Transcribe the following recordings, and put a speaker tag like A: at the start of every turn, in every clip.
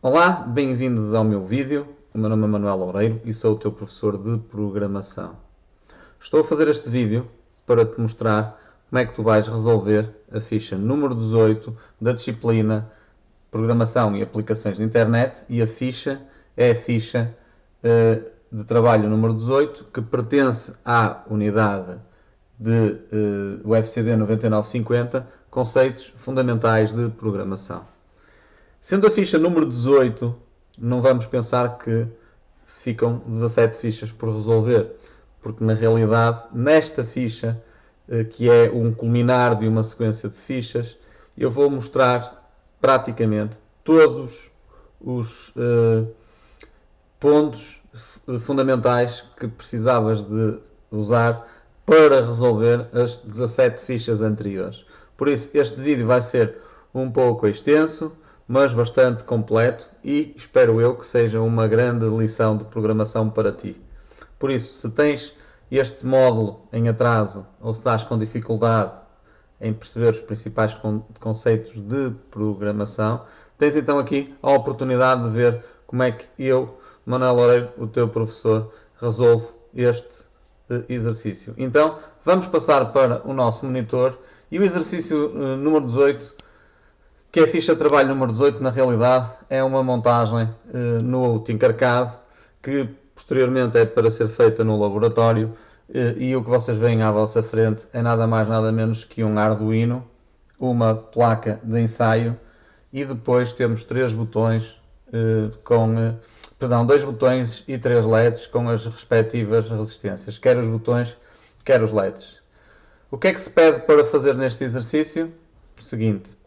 A: Olá, bem-vindos ao meu vídeo. O meu nome é Manuel Loureiro e sou o teu professor de programação. Estou a fazer este vídeo para te mostrar como é que tu vais resolver a ficha número 18 da disciplina Programação e Aplicações de Internet, e a ficha é a ficha de trabalho número 18, que pertence à unidade de UFCD 9950, Conceitos Fundamentais de Programação. Sendo a ficha número 18, não vamos pensar que ficam 17 fichas por resolver, porque na realidade, nesta ficha, que é um culminar de uma sequência de fichas, eu vou mostrar praticamente todos os pontos fundamentais que precisavas de usar para resolver as 17 fichas anteriores. Por isso, este vídeo vai ser um pouco extenso, mas bastante completo, e espero eu que seja uma grande lição de programação para ti. Por isso, se tens este módulo em atraso ou se estás com dificuldade em perceber os principais conceitos de programação, tens então aqui a oportunidade de ver como é que eu, Manuel Loureiro, o teu professor, resolvo este exercício. Então, vamos passar para o nosso monitor, e o exercício número 18, que é a ficha de trabalho número 18, na realidade é uma montagem no Tinkercad, que posteriormente é para ser feita no laboratório, e o que vocês veem à vossa frente é nada mais nada menos que um Arduino, uma placa de ensaio, e depois temos três botões dois botões e três LEDs com as respectivas resistências, quer os botões, quer os LEDs. O que é que se pede para fazer neste exercício? O seguinte: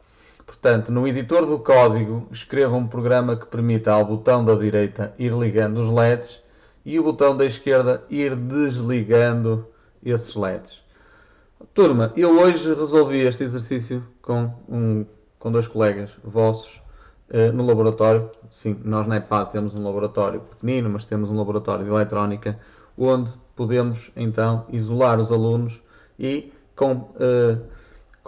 A: portanto, no editor do código, escreva um programa que permita ao botão da direita ir ligando os LEDs e o botão da esquerda ir desligando esses LEDs. Turma, eu hoje resolvi este exercício com dois colegas vossos no laboratório. Sim, nós na EPAD temos um laboratório pequenino, mas temos um laboratório de eletrónica onde podemos então isolar os alunos e com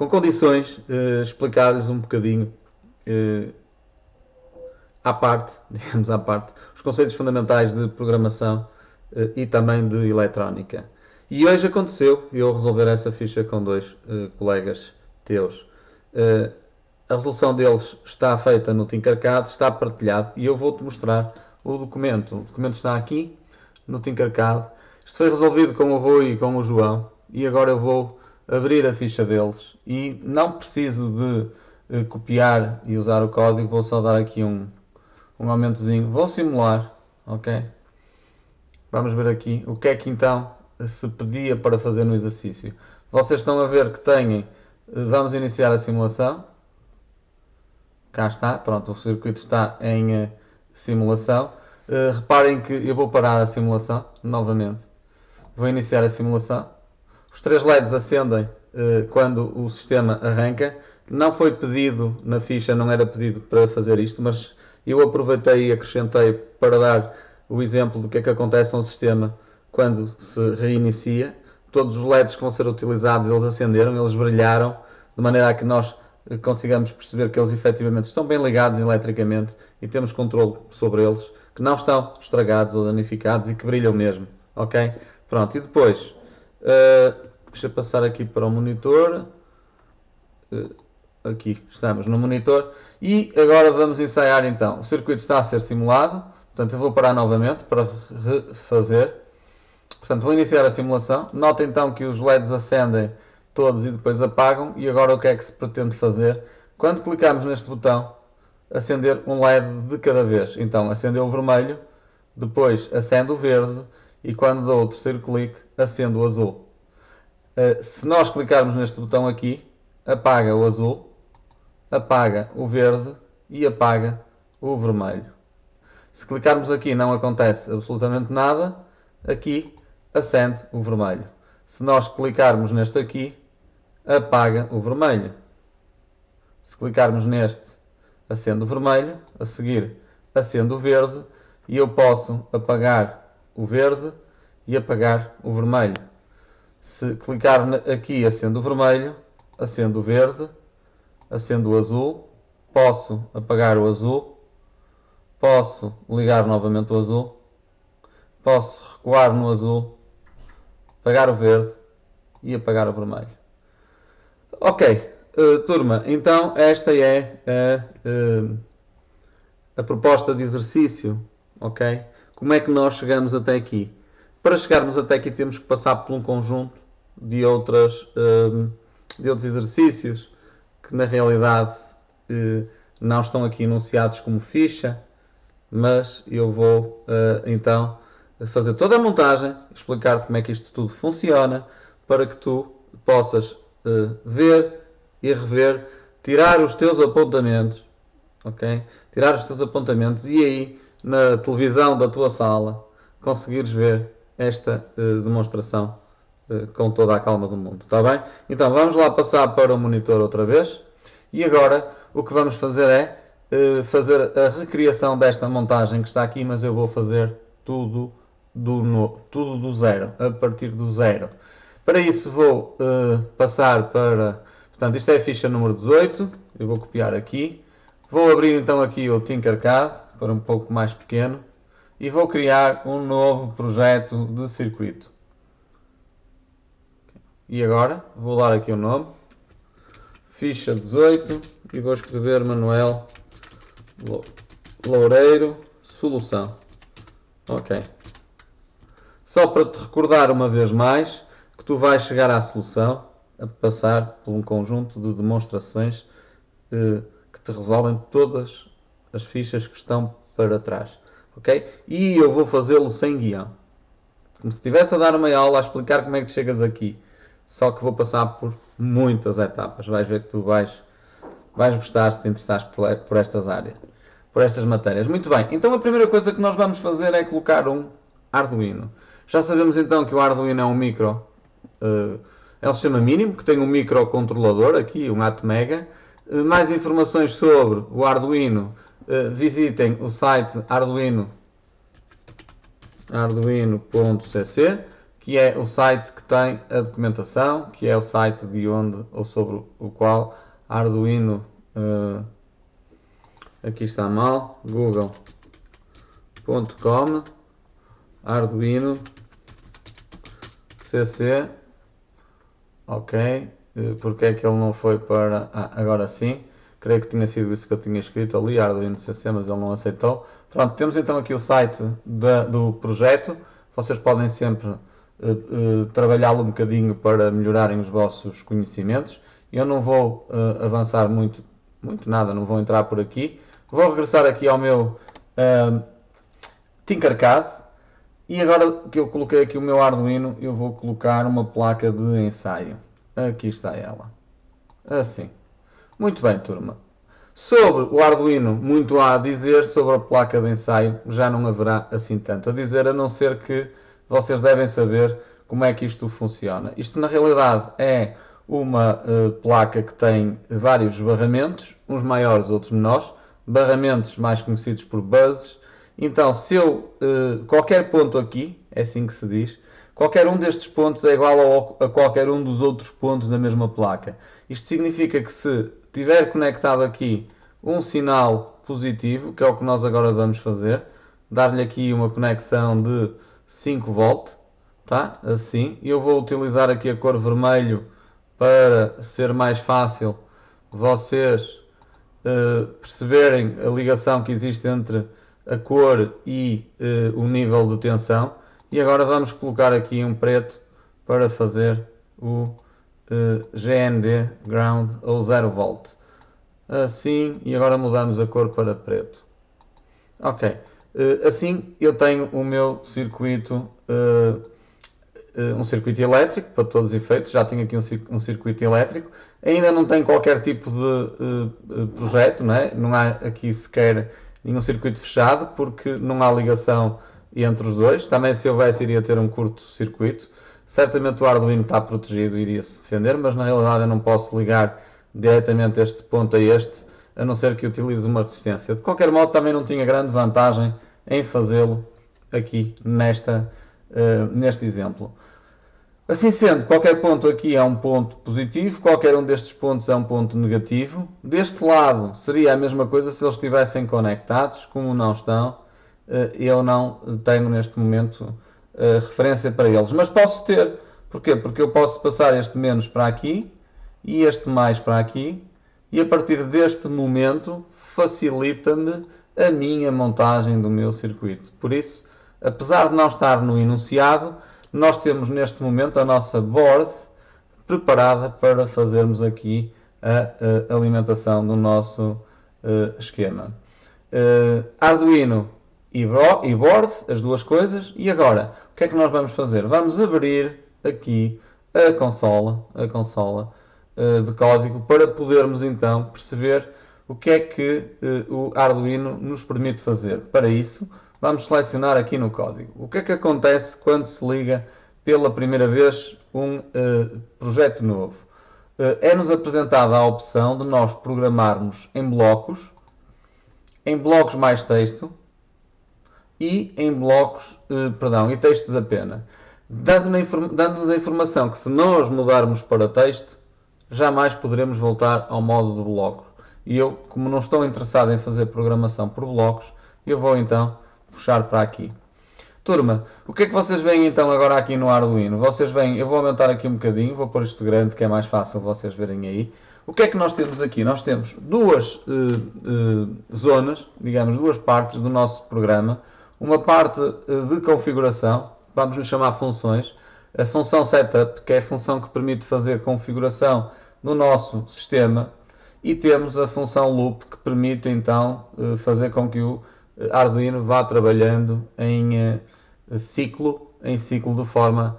A: condições, explicar-lhes um bocadinho à parte, digamos à parte, os conceitos fundamentais de programação e também de eletrónica. E hoje aconteceu eu resolver essa ficha com dois colegas teus. A resolução deles está feita no Tinkercad, está partilhado, e eu vou-te mostrar o documento. O documento está aqui no Tinkercad. Isto foi resolvido com o Rui e com o João, e agora eu vou abrir a ficha deles e não preciso de copiar e usar o código, vou só dar aqui um aumentozinho, vou simular, ok? Vamos ver aqui o que é que então se pedia para fazer no exercício. Vocês estão a ver que têm, vamos iniciar a simulação, cá está, pronto, o circuito está em simulação. Reparem que eu vou parar a simulação novamente, vou iniciar a simulação. Os três LEDs acendem quando o sistema arranca. Não foi pedido na ficha, não era pedido para fazer isto, mas eu aproveitei e acrescentei para dar o exemplo do que é que acontece a um sistema quando se reinicia. Todos os LEDs que vão ser utilizados, eles acenderam, eles brilharam, de maneira a que nós consigamos perceber que eles efetivamente estão bem ligados eletricamente e temos controle sobre eles, que não estão estragados ou danificados e que brilham mesmo, ok? Pronto, e depois deixa eu passar aqui para o monitor. Aqui estamos no monitor e agora vamos ensaiar então. O circuito está a ser simulado, portanto eu vou parar novamente para refazer. Portanto, vou iniciar a simulação. Nota então que os LEDs acendem todos e depois apagam. E agora o que é que se pretende fazer? Quando clicarmos neste botão, acender um LED de cada vez. Então acendeu o vermelho, depois acende o verde e quando dou o terceiro clique, acende o azul. Se nós clicarmos neste botão aqui, apaga o azul, apaga o verde e apaga o vermelho. Se clicarmos aqui não acontece absolutamente nada, aqui acende o vermelho. Se nós clicarmos neste aqui, apaga o vermelho. Se clicarmos neste, acende o vermelho, a seguir acende o verde e eu posso apagar o verde e apagar o vermelho. Se clicar aqui, acende o vermelho, acende o verde, acende o azul, posso apagar o azul, posso ligar novamente o azul, posso recuar no azul, apagar o verde e apagar o vermelho. Ok, turma, então esta é a proposta de exercício, ok? Como é que nós chegamos até aqui? Para chegarmos até aqui temos que passar por um conjunto de outros exercícios que na realidade não estão aqui enunciados como ficha, mas eu vou então fazer toda a montagem, explicar-te como é que isto tudo funciona, para que tu possas ver e rever, tirar os teus apontamentos, ok? Tirar os teus apontamentos e aí na televisão da tua sala conseguires ver esta demonstração com toda a calma do mundo, está bem? Então vamos lá passar para o monitor outra vez e agora o que vamos fazer é fazer a recriação desta montagem que está aqui, mas eu vou fazer tudo do zero, a partir do zero. Para isso vou passar para, portanto isto é a ficha número 18, eu vou copiar aqui, vou abrir então aqui o Tinkercad, para um pouco mais pequeno, e vou criar um novo projeto de circuito. E agora vou dar aqui o nome, ficha 18, e vou escrever Manuel Loureiro Solução. Ok. Só para te recordar uma vez mais que tu vais chegar à solução a passar por um conjunto de demonstrações que te resolvem todas as fichas que estão para trás. Ok? E eu vou fazê-lo sem guião. Como se estivesse a dar uma aula a explicar como é que chegas aqui. Só que vou passar por muitas etapas. Vais ver que tu vais gostar se te interessares por estas áreas, por estas matérias. Muito bem, então a primeira coisa que nós vamos fazer é colocar um Arduino. Já sabemos então que o Arduino é um micro, é um sistema mínimo, que tem um microcontrolador aqui, um Atmega. Mais informações sobre o Arduino, visitem o site arduino.cc, que é o site que tem a documentação, que é o site de onde ou sobre o qual Arduino, aqui está mal, google.com, Arduino CC, ok, porque é que ele não foi para, agora sim, creio que tinha sido isso que eu tinha escrito ali, Arduino CC, mas ele não aceitou. Pronto, temos então aqui o site do projeto, vocês podem sempre trabalhá-lo um bocadinho para melhorarem os vossos conhecimentos. Eu não vou avançar muito nada, não vou entrar por aqui. Vou regressar aqui ao meu Tinkercad e agora que eu coloquei aqui o meu Arduino, eu vou colocar uma placa de ensaio. Aqui está ela. Assim. Muito bem, turma. Sobre o Arduino, muito há a dizer, sobre a placa de ensaio já não haverá assim tanto a dizer, a não ser que vocês devem saber como é que isto funciona. Isto na realidade é uma placa que tem vários barramentos, uns maiores, outros menores, barramentos mais conhecidos por buses. Então, se eu, qualquer ponto aqui, é assim que se diz, qualquer um destes pontos é igual a qualquer um dos outros pontos da mesma placa. Isto significa que se tiver conectado aqui um sinal positivo, que é o que nós agora vamos fazer, dar-lhe aqui uma conexão de 5 volt, tá? Assim, eu vou utilizar aqui a cor vermelho para ser mais fácil vocês perceberem a ligação que existe entre a cor e o nível de tensão. E agora vamos colocar aqui um preto para fazer o GND, Ground ou 0 volt. Assim, e agora mudamos a cor para preto. Ok, assim eu tenho o meu circuito, um circuito elétrico, para todos os efeitos, já tenho aqui um circuito elétrico, ainda não tem qualquer tipo de projeto, não há aqui sequer nenhum circuito fechado, porque não há ligação entre os dois, também se houvesse iria ter um curto-circuito, certamente o Arduino está protegido e iria se defender, mas na realidade eu não posso ligar diretamente este ponto a este, a não ser que utilize uma resistência. De qualquer modo também não tinha grande vantagem em fazê-lo aqui neste exemplo. Assim sendo, qualquer ponto aqui é um ponto positivo, qualquer um destes pontos é um ponto negativo. Deste lado seria a mesma coisa se eles estivessem conectados, como não estão, eu não tenho neste momento referência para eles. Mas posso ter, porquê? Porque eu posso passar este menos para aqui e este mais para aqui, e a partir deste momento facilita-me a minha montagem do meu circuito. Por isso, apesar de não estar no enunciado, nós temos neste momento a nossa board preparada para fazermos aqui a alimentação do nosso esquema. Arduino e board, as duas coisas. E agora, o que é que nós vamos fazer? Vamos abrir aqui a consola de código para podermos então perceber o que é que o Arduino nos permite fazer. Para isso, vamos selecionar aqui no código. O que é que acontece quando se liga pela primeira vez um projeto novo? É-nos apresentada a opção de nós programarmos em blocos mais texto e em blocos, e textos apenas. Dando-nos a informação que se nós mudarmos para texto, jamais poderemos voltar ao modo de blocos. E eu, como não estou interessado em fazer programação por blocos, eu vou então puxar para aqui. Turma, o que é que vocês veem então agora aqui no Arduino? Vocês veem, eu vou aumentar aqui um bocadinho, vou pôr isto grande que é mais fácil vocês verem aí. O que é que nós temos aqui? Nós temos duas zonas, digamos, duas partes do nosso programa. Uma parte de configuração, vamos lhe chamar funções. A função setup, que é a função que permite fazer configuração no nosso sistema. E temos a função loop, que permite então fazer com que o Arduino vá trabalhando em ciclo de forma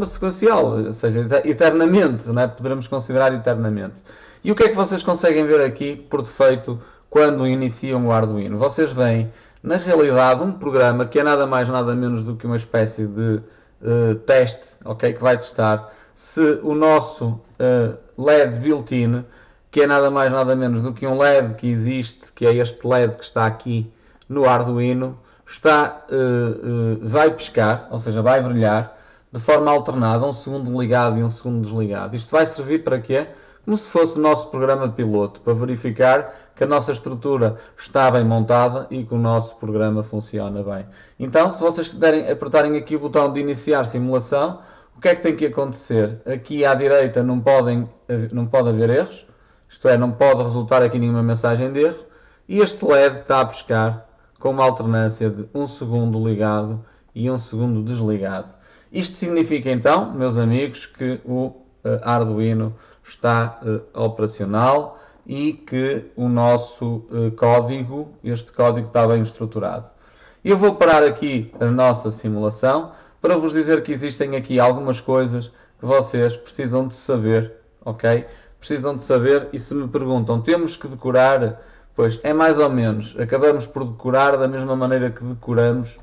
A: sequencial, ou seja, eternamente, não é? Poderemos considerar eternamente. E o que é que vocês conseguem ver aqui por defeito quando iniciam o Arduino? Vocês veem, na realidade, um programa que é nada mais nada menos do que uma espécie de teste, okay, que vai testar se o nosso LED built-in, que é nada mais nada menos do que um LED que existe, que é este LED que está aqui no Arduino, vai piscar, ou seja, vai brilhar de forma alternada, um segundo ligado e um segundo desligado. Isto vai servir para quê? Como se fosse o nosso programa piloto, para verificar que a nossa estrutura está bem montada e que o nosso programa funciona bem. Então, se vocês quiserem apertarem aqui o botão de iniciar simulação, o que é que tem que acontecer? Aqui à direita não pode haver erros, isto é, não pode resultar aqui nenhuma mensagem de erro, e este LED está a piscar com uma alternância de um segundo ligado e um segundo desligado. Isto significa então, meus amigos, que o Arduino está operacional e que o nosso código, este código está bem estruturado. Eu vou parar aqui a nossa simulação para vos dizer que existem aqui algumas coisas que vocês precisam de saber, ok? Precisam de saber e se me perguntam, temos que decorar? Pois é mais ou menos, acabamos por decorar da mesma maneira que decoramos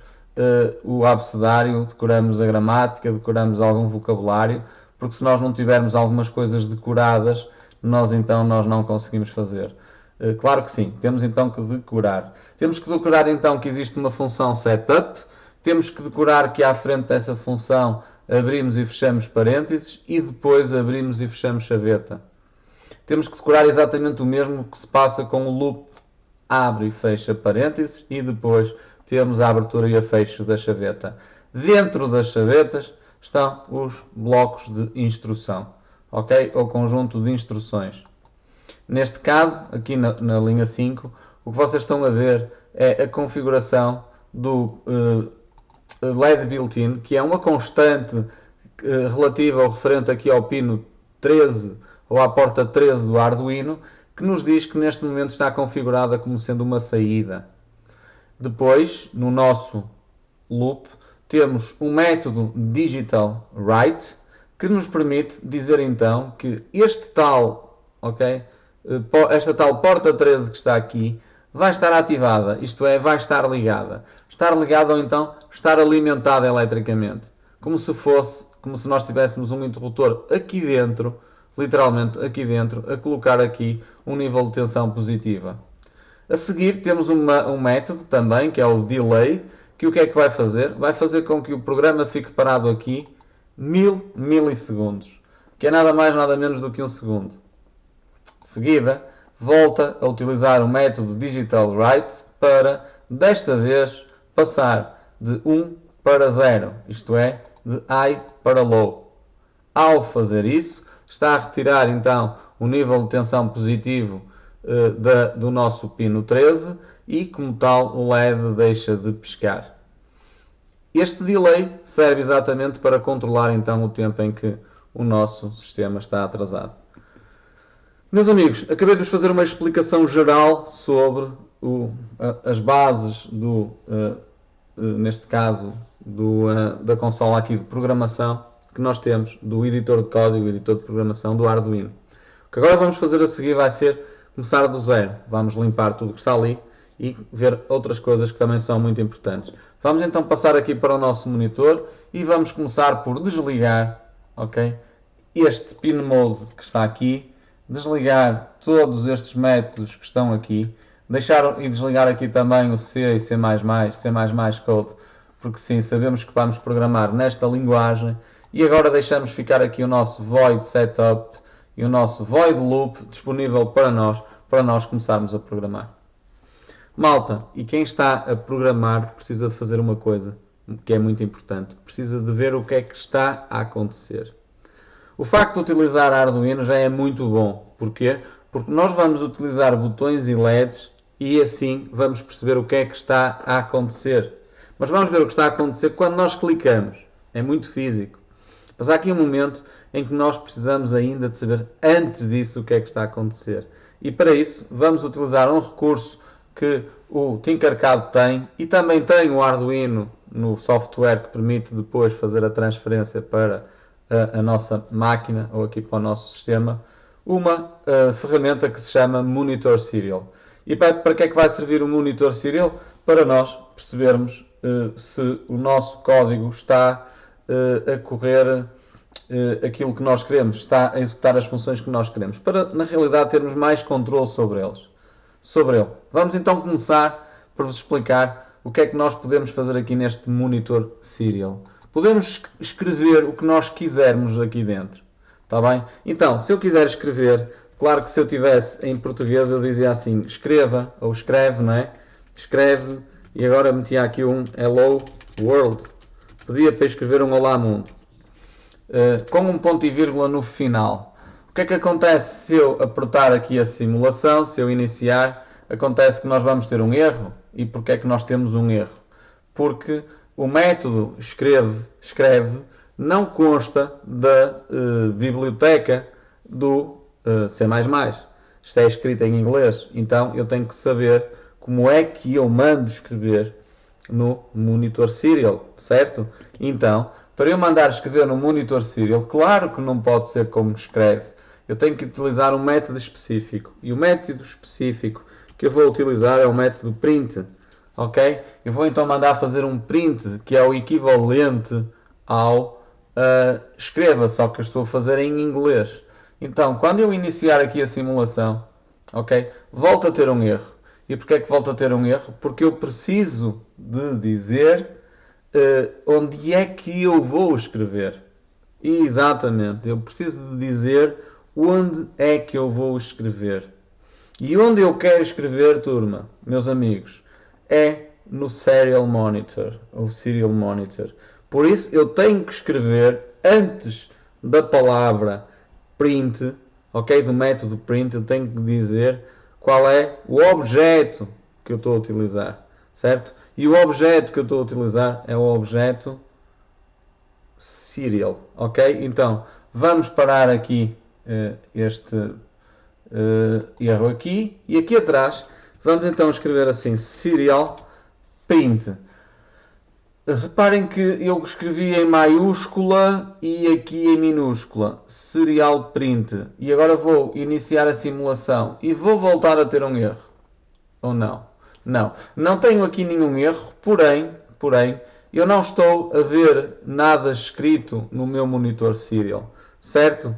A: o abecedário, decoramos a gramática, decoramos algum vocabulário, porque se nós não tivermos algumas coisas decoradas, nós não conseguimos fazer. Claro que sim, temos então que decorar. Temos que decorar então que existe uma função setup, temos que decorar que à frente dessa função abrimos e fechamos parênteses e depois abrimos e fechamos chaveta. Temos que decorar exatamente o mesmo que se passa com o loop abre e fecha parênteses e depois temos a abertura e a fecho da chaveta. Dentro das chavetas estão os blocos de instrução, ok? Ou conjunto de instruções. Neste caso, aqui na linha 5, o que vocês estão a ver é a configuração do LED built-in, que é uma constante relativa ou referente aqui ao pino 13 ou à porta 13 do Arduino, que nos diz que neste momento está configurada como sendo uma saída. Depois, no nosso loop, temos um método digital write que nos permite dizer então que esta tal porta 13 que está aqui vai estar ativada, isto é, vai estar ligada. Estar ligada ou então estar alimentada eletricamente, como se nós tivéssemos um interruptor aqui dentro, literalmente aqui dentro, a colocar aqui um nível de tensão positiva. A seguir temos um método também, que é o delay, que o que é que vai fazer? Vai fazer com que o programa fique parado aqui 1000 milissegundos, que é nada mais nada menos do que um segundo. De seguida, volta a utilizar o método Digital Write para, desta vez, passar de 1 para 0, isto é, de high para low. Ao fazer isso, está a retirar então o nível de tensão positivo do nosso pino 13 e, como tal, o LED deixa de piscar. Este delay serve exatamente para controlar então o tempo em que o nosso sistema está atrasado. Meus amigos, acabei de vos fazer uma explicação geral sobre as bases neste caso, da consola aqui de programação que nós temos, do editor de código, editor de programação do Arduino. O que agora vamos fazer a seguir vai ser começar do zero. Vamos limpar tudo que está ali e ver outras coisas que também são muito importantes. Vamos então passar aqui para o nosso monitor e vamos começar por desligar, ok, este pin mode que está aqui, desligar todos estes métodos que estão aqui, deixar e desligar aqui também o C e C++, C++ Code, porque sim, sabemos que vamos programar nesta linguagem. E agora deixamos ficar aqui o nosso void setup e o nosso void loop disponível para nós começarmos a programar. Malta, e quem está a programar precisa de fazer uma coisa que é muito importante. Precisa de ver o que é que está a acontecer. O facto de utilizar Arduino já é muito bom. Porquê? Porque nós vamos utilizar botões e LEDs e assim vamos perceber o que é que está a acontecer. Mas vamos ver o que está a acontecer quando nós clicamos. É muito físico. Mas há aqui um momento em que nós precisamos ainda de saber antes disso o que é que está a acontecer. E para isso vamos utilizar um recurso que o Tinkercad tem e também tem o Arduino no software que permite depois fazer a transferência para a nossa máquina ou aqui para o nosso sistema, uma ferramenta que se chama Monitor Serial. E para que é que vai servir o Monitor Serial? Para nós percebermos se o nosso código está a correr aquilo que nós queremos, está a executar as funções que nós queremos, para na realidade termos mais controle sobre ele. Vamos então começar por vos explicar o que é que nós podemos fazer aqui neste Monitor Serial. Podemos escrever o que nós quisermos aqui dentro, está bem? Então, se eu quiser escrever, claro que se eu tivesse em português eu dizia assim, escreva, ou escreve, não é? Escreve, e agora metia aqui um Hello World. Pedia para escrever um Olá Mundo. Com um ponto e vírgula no final. O que é que acontece se eu apertar aqui a simulação, se eu iniciar? Acontece que nós vamos ter um erro. E porquê é que nós temos um erro? Porque o método escreve não consta da biblioteca do C++. Isto é escrito em inglês, então eu tenho que saber como é que eu mando escrever no Monitor Serial, certo? Então, para eu mandar escrever no Monitor Serial, claro que não pode ser como escreve. Eu tenho que utilizar um método específico. E o método específico que eu vou utilizar é o método print. Ok? Eu vou então mandar fazer um print, que é o equivalente ao escreva, só que eu estou a fazer em inglês. Então, quando eu iniciar aqui a simulação, ok? Volto a ter um erro. E porquê é que volto a ter um erro? Porque eu preciso de dizer onde é que eu vou escrever. Exatamente, eu preciso de dizer onde é que eu vou escrever. E onde eu quero escrever, turma, meus amigos, é no Serial Monitor, ou Serial Monitor. Por isso, eu tenho que escrever antes da palavra print, ok? Do método print, eu tenho que dizer qual é o objeto que eu estou a utilizar, certo? E o objeto que eu estou a utilizar é o objeto serial, ok? Então, vamos parar aqui este erro aqui, e aqui atrás vamos então escrever assim, serial print. Reparem que eu escrevi em maiúscula e aqui em minúscula, serial print, e agora vou iniciar a simulação e vou voltar a ter um erro, ou não? Não tenho aqui nenhum erro, porém, eu não estou a ver nada escrito no meu monitor serial, certo?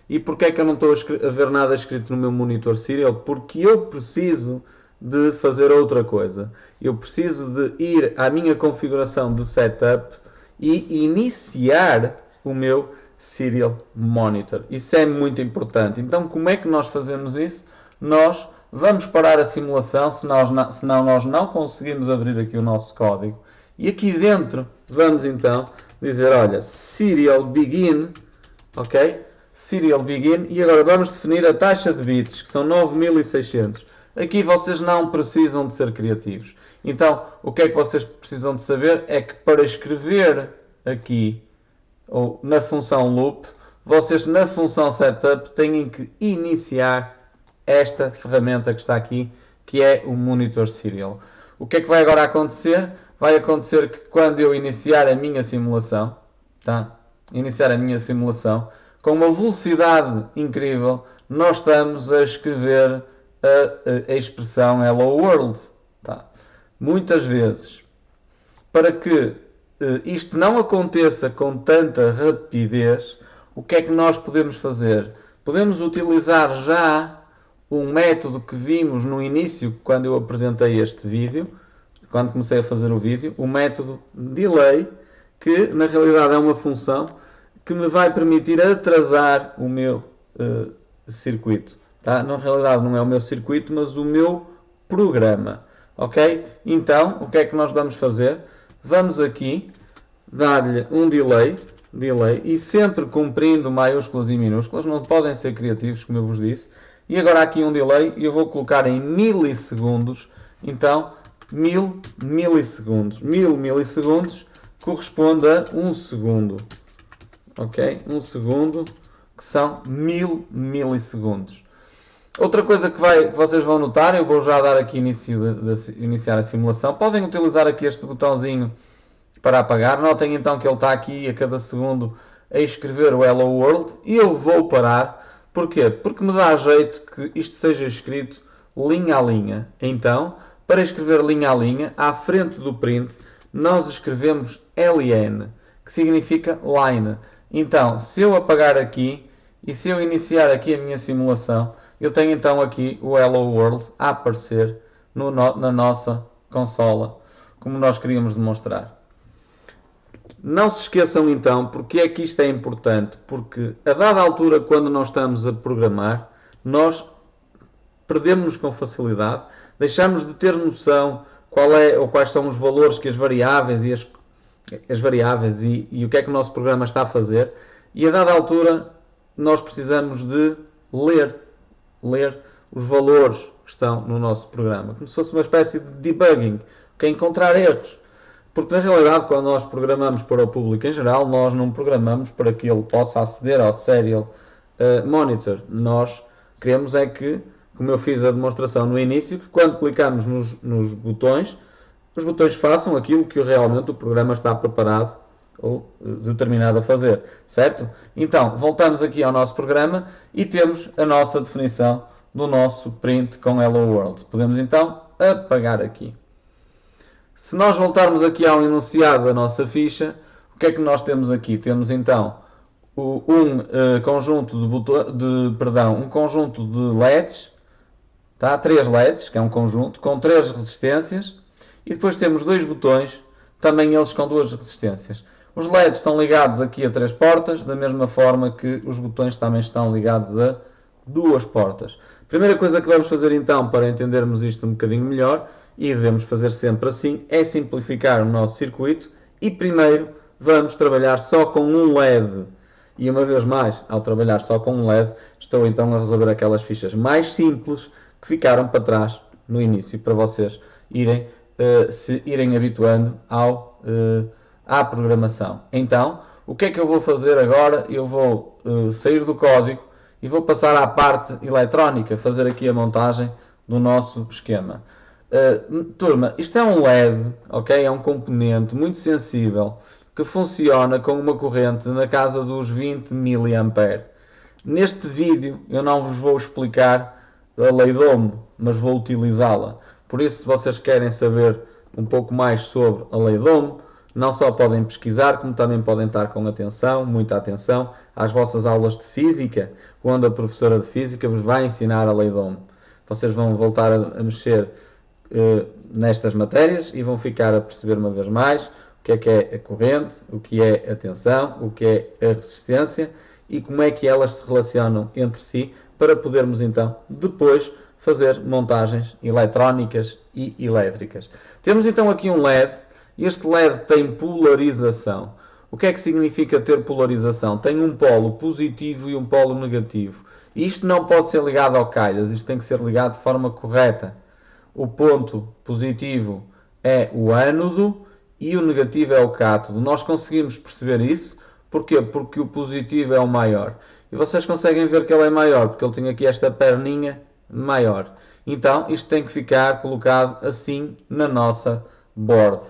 A: E porquê é que eu não estou a ver nada escrito no meu monitor serial? Porque eu preciso de fazer outra coisa. Eu preciso de ir à minha configuração de setup e iniciar o meu Serial Monitor. Isso é muito importante. Então, como é que nós fazemos isso? Nós vamos parar a simulação, senão nós não conseguimos abrir aqui o nosso código. E aqui dentro vamos então dizer, olha, Serial Begin, ok? Serial Begin, e agora vamos definir a taxa de bits, que são 9600. Aqui vocês não precisam de ser criativos. Então, o que é que vocês precisam de saber é que para escrever aqui, ou na função loop, vocês na função setup têm que iniciar esta ferramenta que está aqui, que é o Monitor Serial. O que é que vai agora acontecer? Vai acontecer que quando eu iniciar a minha simulação, tá? Iniciar a minha simulação, com uma velocidade incrível, nós estamos a escrever a expressão Hello World. Tá? Muitas vezes, para que isto não aconteça com tanta rapidez, o que é que nós podemos fazer? Podemos utilizar já um método que vimos no início, quando eu apresentei este vídeo, quando comecei a fazer o vídeo, o método delay, que na realidade é uma função que me vai permitir atrasar o meu circuito. Tá? Na realidade não é o meu circuito, mas o meu programa. Ok? Então, o que é que nós vamos fazer? Vamos aqui dar-lhe um delay, e sempre cumprindo maiúsculas e minúsculas, não podem ser criativos, como eu vos disse. E agora aqui um delay, e eu vou colocar em milissegundos. Então, 1000 milissegundos. 1000 milissegundos corresponde a 1 segundo. Ok? 1 segundo, que são 1000 milissegundos. Outra coisa que vocês vão notar, eu vou já dar aqui iniciar a simulação. Podem utilizar aqui este botãozinho para apagar. Notem então que ele está aqui a cada segundo a escrever o Hello World. E eu vou parar. Porquê? Porque me dá jeito que isto seja escrito linha a linha. Então, para escrever linha a linha, à frente do print, nós escrevemos LN, que significa line. Então, se eu apagar aqui e se eu iniciar aqui a minha simulação, eu tenho então aqui o Hello World a aparecer na nossa consola, como nós queríamos demonstrar. Não se esqueçam então, porque é que isto é importante, porque a dada altura, quando nós estamos a programar, nós perdemos-nos com facilidade, deixamos de ter noção quais são os valores que as variáveis e o que é que o nosso programa está a fazer, e a dada altura nós precisamos de ler os valores que estão no nosso programa, como se fosse uma espécie de debugging, que é encontrar erros. Porque na realidade, quando nós programamos para o público em geral, nós não programamos para que ele possa aceder ao Serial Monitor. Nós queremos é que, como eu fiz a demonstração no início, que quando clicamos nos botões, os botões façam aquilo que realmente o programa está preparado ou determinado a fazer, certo? Então, voltamos aqui ao nosso programa e temos a nossa definição do nosso print com Hello World. Podemos então apagar aqui. Se nós voltarmos aqui ao enunciado da nossa ficha, o que é que nós temos aqui? Temos então um conjunto de LEDs, tá? 3 LEDs, que é um conjunto, com 3 resistências, e depois temos 2 botões, também eles com 2 resistências. Os LEDs estão ligados aqui a 3 portas, da mesma forma que os botões também estão ligados a 2 portas. A primeira coisa que vamos fazer então, para entendermos isto um bocadinho melhor, e devemos fazer sempre assim, é simplificar o nosso circuito e primeiro vamos trabalhar só com um LED. E uma vez mais, ao trabalhar só com um LED, estou então a resolver aquelas fichas mais simples que ficaram para trás no início, para vocês se irem habituando à programação. Então, o que é que eu vou fazer agora? Eu vou sair do código e vou passar à parte eletrónica, fazer aqui a montagem do nosso esquema. Turma, isto é um LED, ok? É um componente muito sensível que funciona com uma corrente na casa dos 20 mA. Neste vídeo eu não vos vou explicar a lei de Ohm, mas vou utilizá-la. Por isso, se vocês querem saber um pouco mais sobre a lei de Ohm, não só podem pesquisar, como também podem estar com atenção, muita atenção, às vossas aulas de Física, onde a professora de Física vos vai ensinar a lei de Ohm. Vocês vão voltar a mexer nestas matérias e vão ficar a perceber uma vez mais o que é a corrente, o que é a tensão, o que é a resistência e como é que elas se relacionam entre si para podermos então depois fazer montagens eletrónicas e elétricas. Temos então aqui um LED. Este LED tem polarização. O que é que significa ter polarização? Tem um polo positivo e um polo negativo. Isto não pode ser ligado ao calhas, isto tem que ser ligado de forma correta. O ponto positivo é o ânodo e o negativo é o cátodo. Nós conseguimos perceber isso. Porquê? Porque o positivo é o maior. E vocês conseguem ver que ele é maior, porque ele tem aqui esta perninha maior. Então, isto tem que ficar colocado assim na nossa board.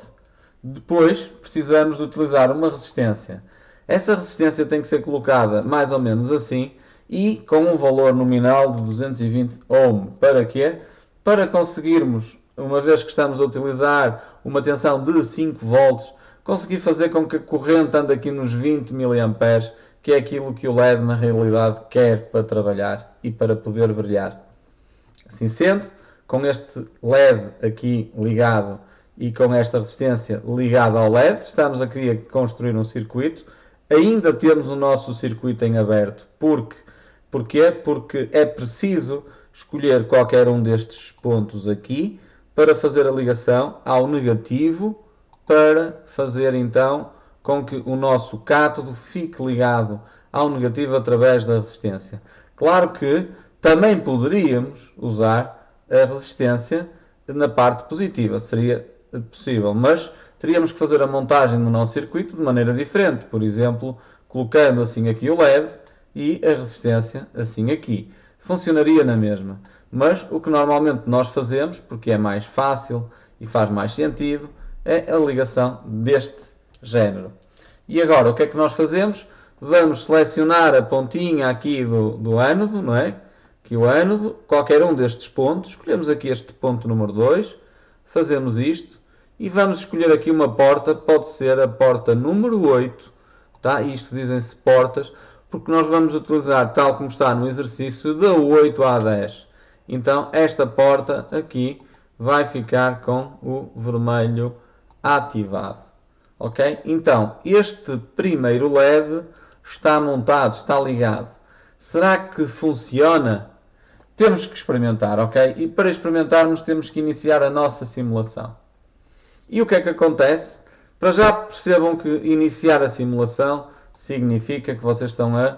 A: Depois, precisamos de utilizar uma resistência. Essa resistência tem que ser colocada mais ou menos assim e com um valor nominal de 220 ohm. Para quê? Para conseguirmos, uma vez que estamos a utilizar uma tensão de 5 volts, conseguir fazer com que a corrente ande aqui nos 20 mA, que é aquilo que o LED na realidade quer para trabalhar e para poder brilhar. Assim sendo, com este LED aqui ligado e com esta resistência ligada ao LED, estamos aqui a construir um circuito. Ainda temos o nosso circuito em aberto. Porquê? Porque é preciso escolher qualquer um destes pontos aqui para fazer a ligação ao negativo, para fazer então com que o nosso cátodo fique ligado ao negativo através da resistência. Claro que também poderíamos usar a resistência na parte positiva, seria possível, mas teríamos que fazer a montagem do nosso circuito de maneira diferente, por exemplo, colocando assim aqui o LED e a resistência assim aqui. Funcionaria na mesma, mas o que normalmente nós fazemos, porque é mais fácil e faz mais sentido, é a ligação deste género. E agora, o que é que nós fazemos? Vamos selecionar a pontinha aqui do ânodo, não é? Aqui o ânodo, qualquer um destes pontos, escolhemos aqui este ponto número 2, fazemos isto e vamos escolher aqui uma porta, pode ser a porta número 8, tá? Isto dizem-se portas, porque nós vamos utilizar, tal como está no exercício, da 8 à 10. Então, esta porta aqui vai ficar com o vermelho ativado. Ok? Então, este primeiro LED está montado, está ligado. Será que funciona? Temos que experimentar, ok? E para experimentarmos temos que iniciar a nossa simulação. E o que é que acontece? Para já percebam que iniciar a simulação significa que vocês estão a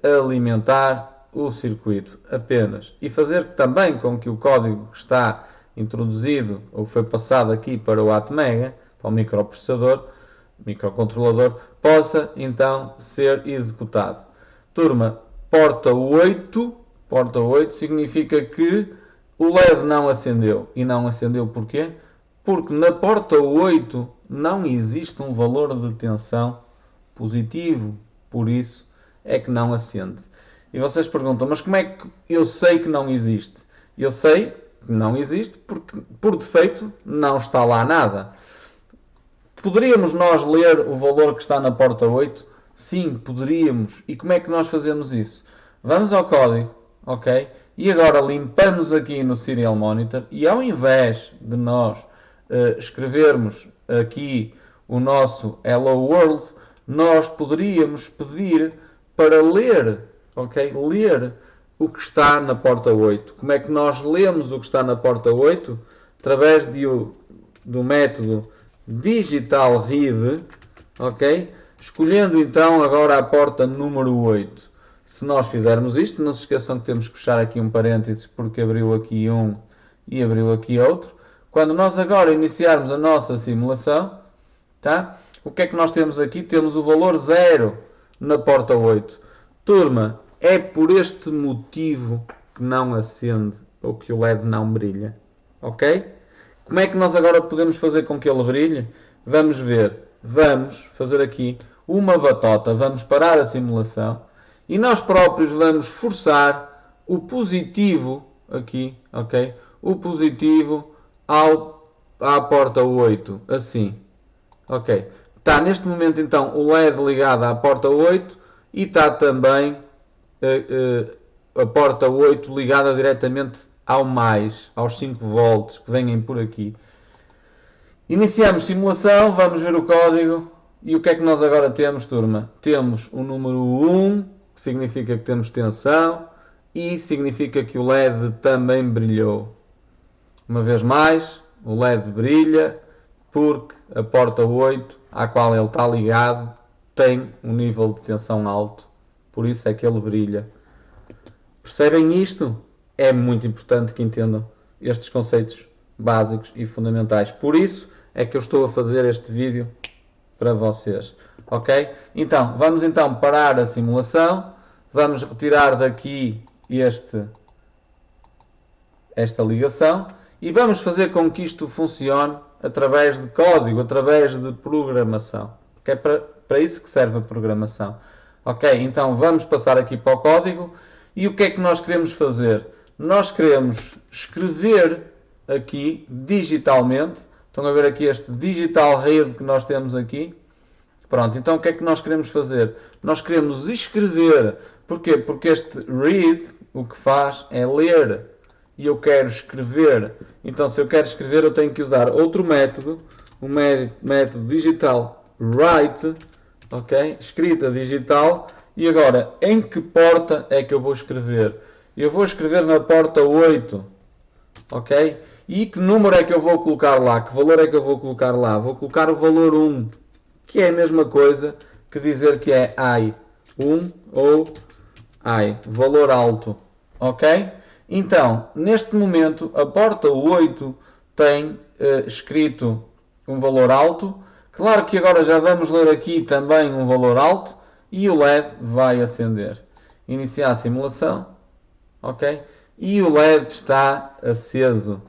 A: alimentar o circuito apenas. E fazer também com que o código que está introduzido ou foi passado aqui para o ATmega, para o microcontrolador, possa então ser executado. Turma, porta 8 significa que o LED não acendeu. E não acendeu porquê? Porque na porta 8 não existe um valor de tensão positivo, por isso é que não acende. E vocês perguntam, mas como é que eu sei que não existe? Eu sei que não existe porque por defeito não está lá nada. Poderíamos nós ler o valor que está na porta 8? Sim, poderíamos. E como é que nós fazemos isso? Vamos ao código, ok? E agora limpamos aqui no Serial Monitor e ao invés de nós escrevermos aqui o nosso Hello World, nós poderíamos pedir para ler, ok? Ler o que está na porta 8. Como é que nós lemos o que está na porta 8? Através do método Digital Read, ok? Escolhendo então agora a porta número 8. Se nós fizermos isto, não se esqueçam que temos que fechar aqui um parênteses porque abriu aqui um e abriu aqui outro. Quando nós agora iniciarmos a nossa simulação, tá? O que é que nós temos aqui? Temos o valor 0 na porta 8. Turma, é por este motivo que não acende ou que o LED não brilha, ok? Como é que nós agora podemos fazer com que ele brilhe? Vamos ver. Vamos fazer aqui uma batota. Vamos parar a simulação. E nós próprios vamos forçar o positivo aqui, ok? O positivo à porta 8. Assim. Ok. Está neste momento então o LED ligado à porta 8 e está também a porta 8 ligada diretamente ao mais, aos 5 volts que vêm por aqui. Iniciamos simulação, vamos ver o código e o que é que nós agora temos, turma? Temos o número 1, que significa que temos tensão e significa que o LED também brilhou. Uma vez mais, o LED brilha porque a porta 8, à qual ele está ligado, tem um nível de tensão alto, por isso é que ele brilha. Percebem isto? É muito importante que entendam estes conceitos básicos e fundamentais. Por isso é que eu estou a fazer este vídeo para vocês. Ok? Então, vamos então parar a simulação. Vamos retirar daqui esta ligação e vamos fazer com que isto funcione através de código, através de programação. Porque é para isso que serve a programação. Ok? Então vamos passar aqui para o código. E o que é que nós queremos fazer? Nós queremos escrever aqui digitalmente. Estão a ver aqui este digital read que nós temos aqui? Pronto, então o que é que nós queremos fazer? Nós queremos escrever. Porquê? Porque este read o que faz é ler. E eu quero escrever. Então se eu quero escrever eu tenho que usar outro método. O método digital write. Ok? Escrita digital. E agora, em que porta é que eu vou escrever? Eu vou escrever na porta 8. Ok? E que número é que eu vou colocar lá? Que valor é que eu vou colocar lá? Vou colocar o valor 1. Que é a mesma coisa que dizer que é I. 1 ou I. Valor alto. Ok? Então, neste momento, a porta 8 tem escrito um valor alto. Claro que agora já vamos ler aqui também um valor alto. E o LED vai acender. Iniciar a simulação. Ok? E o LED está aceso.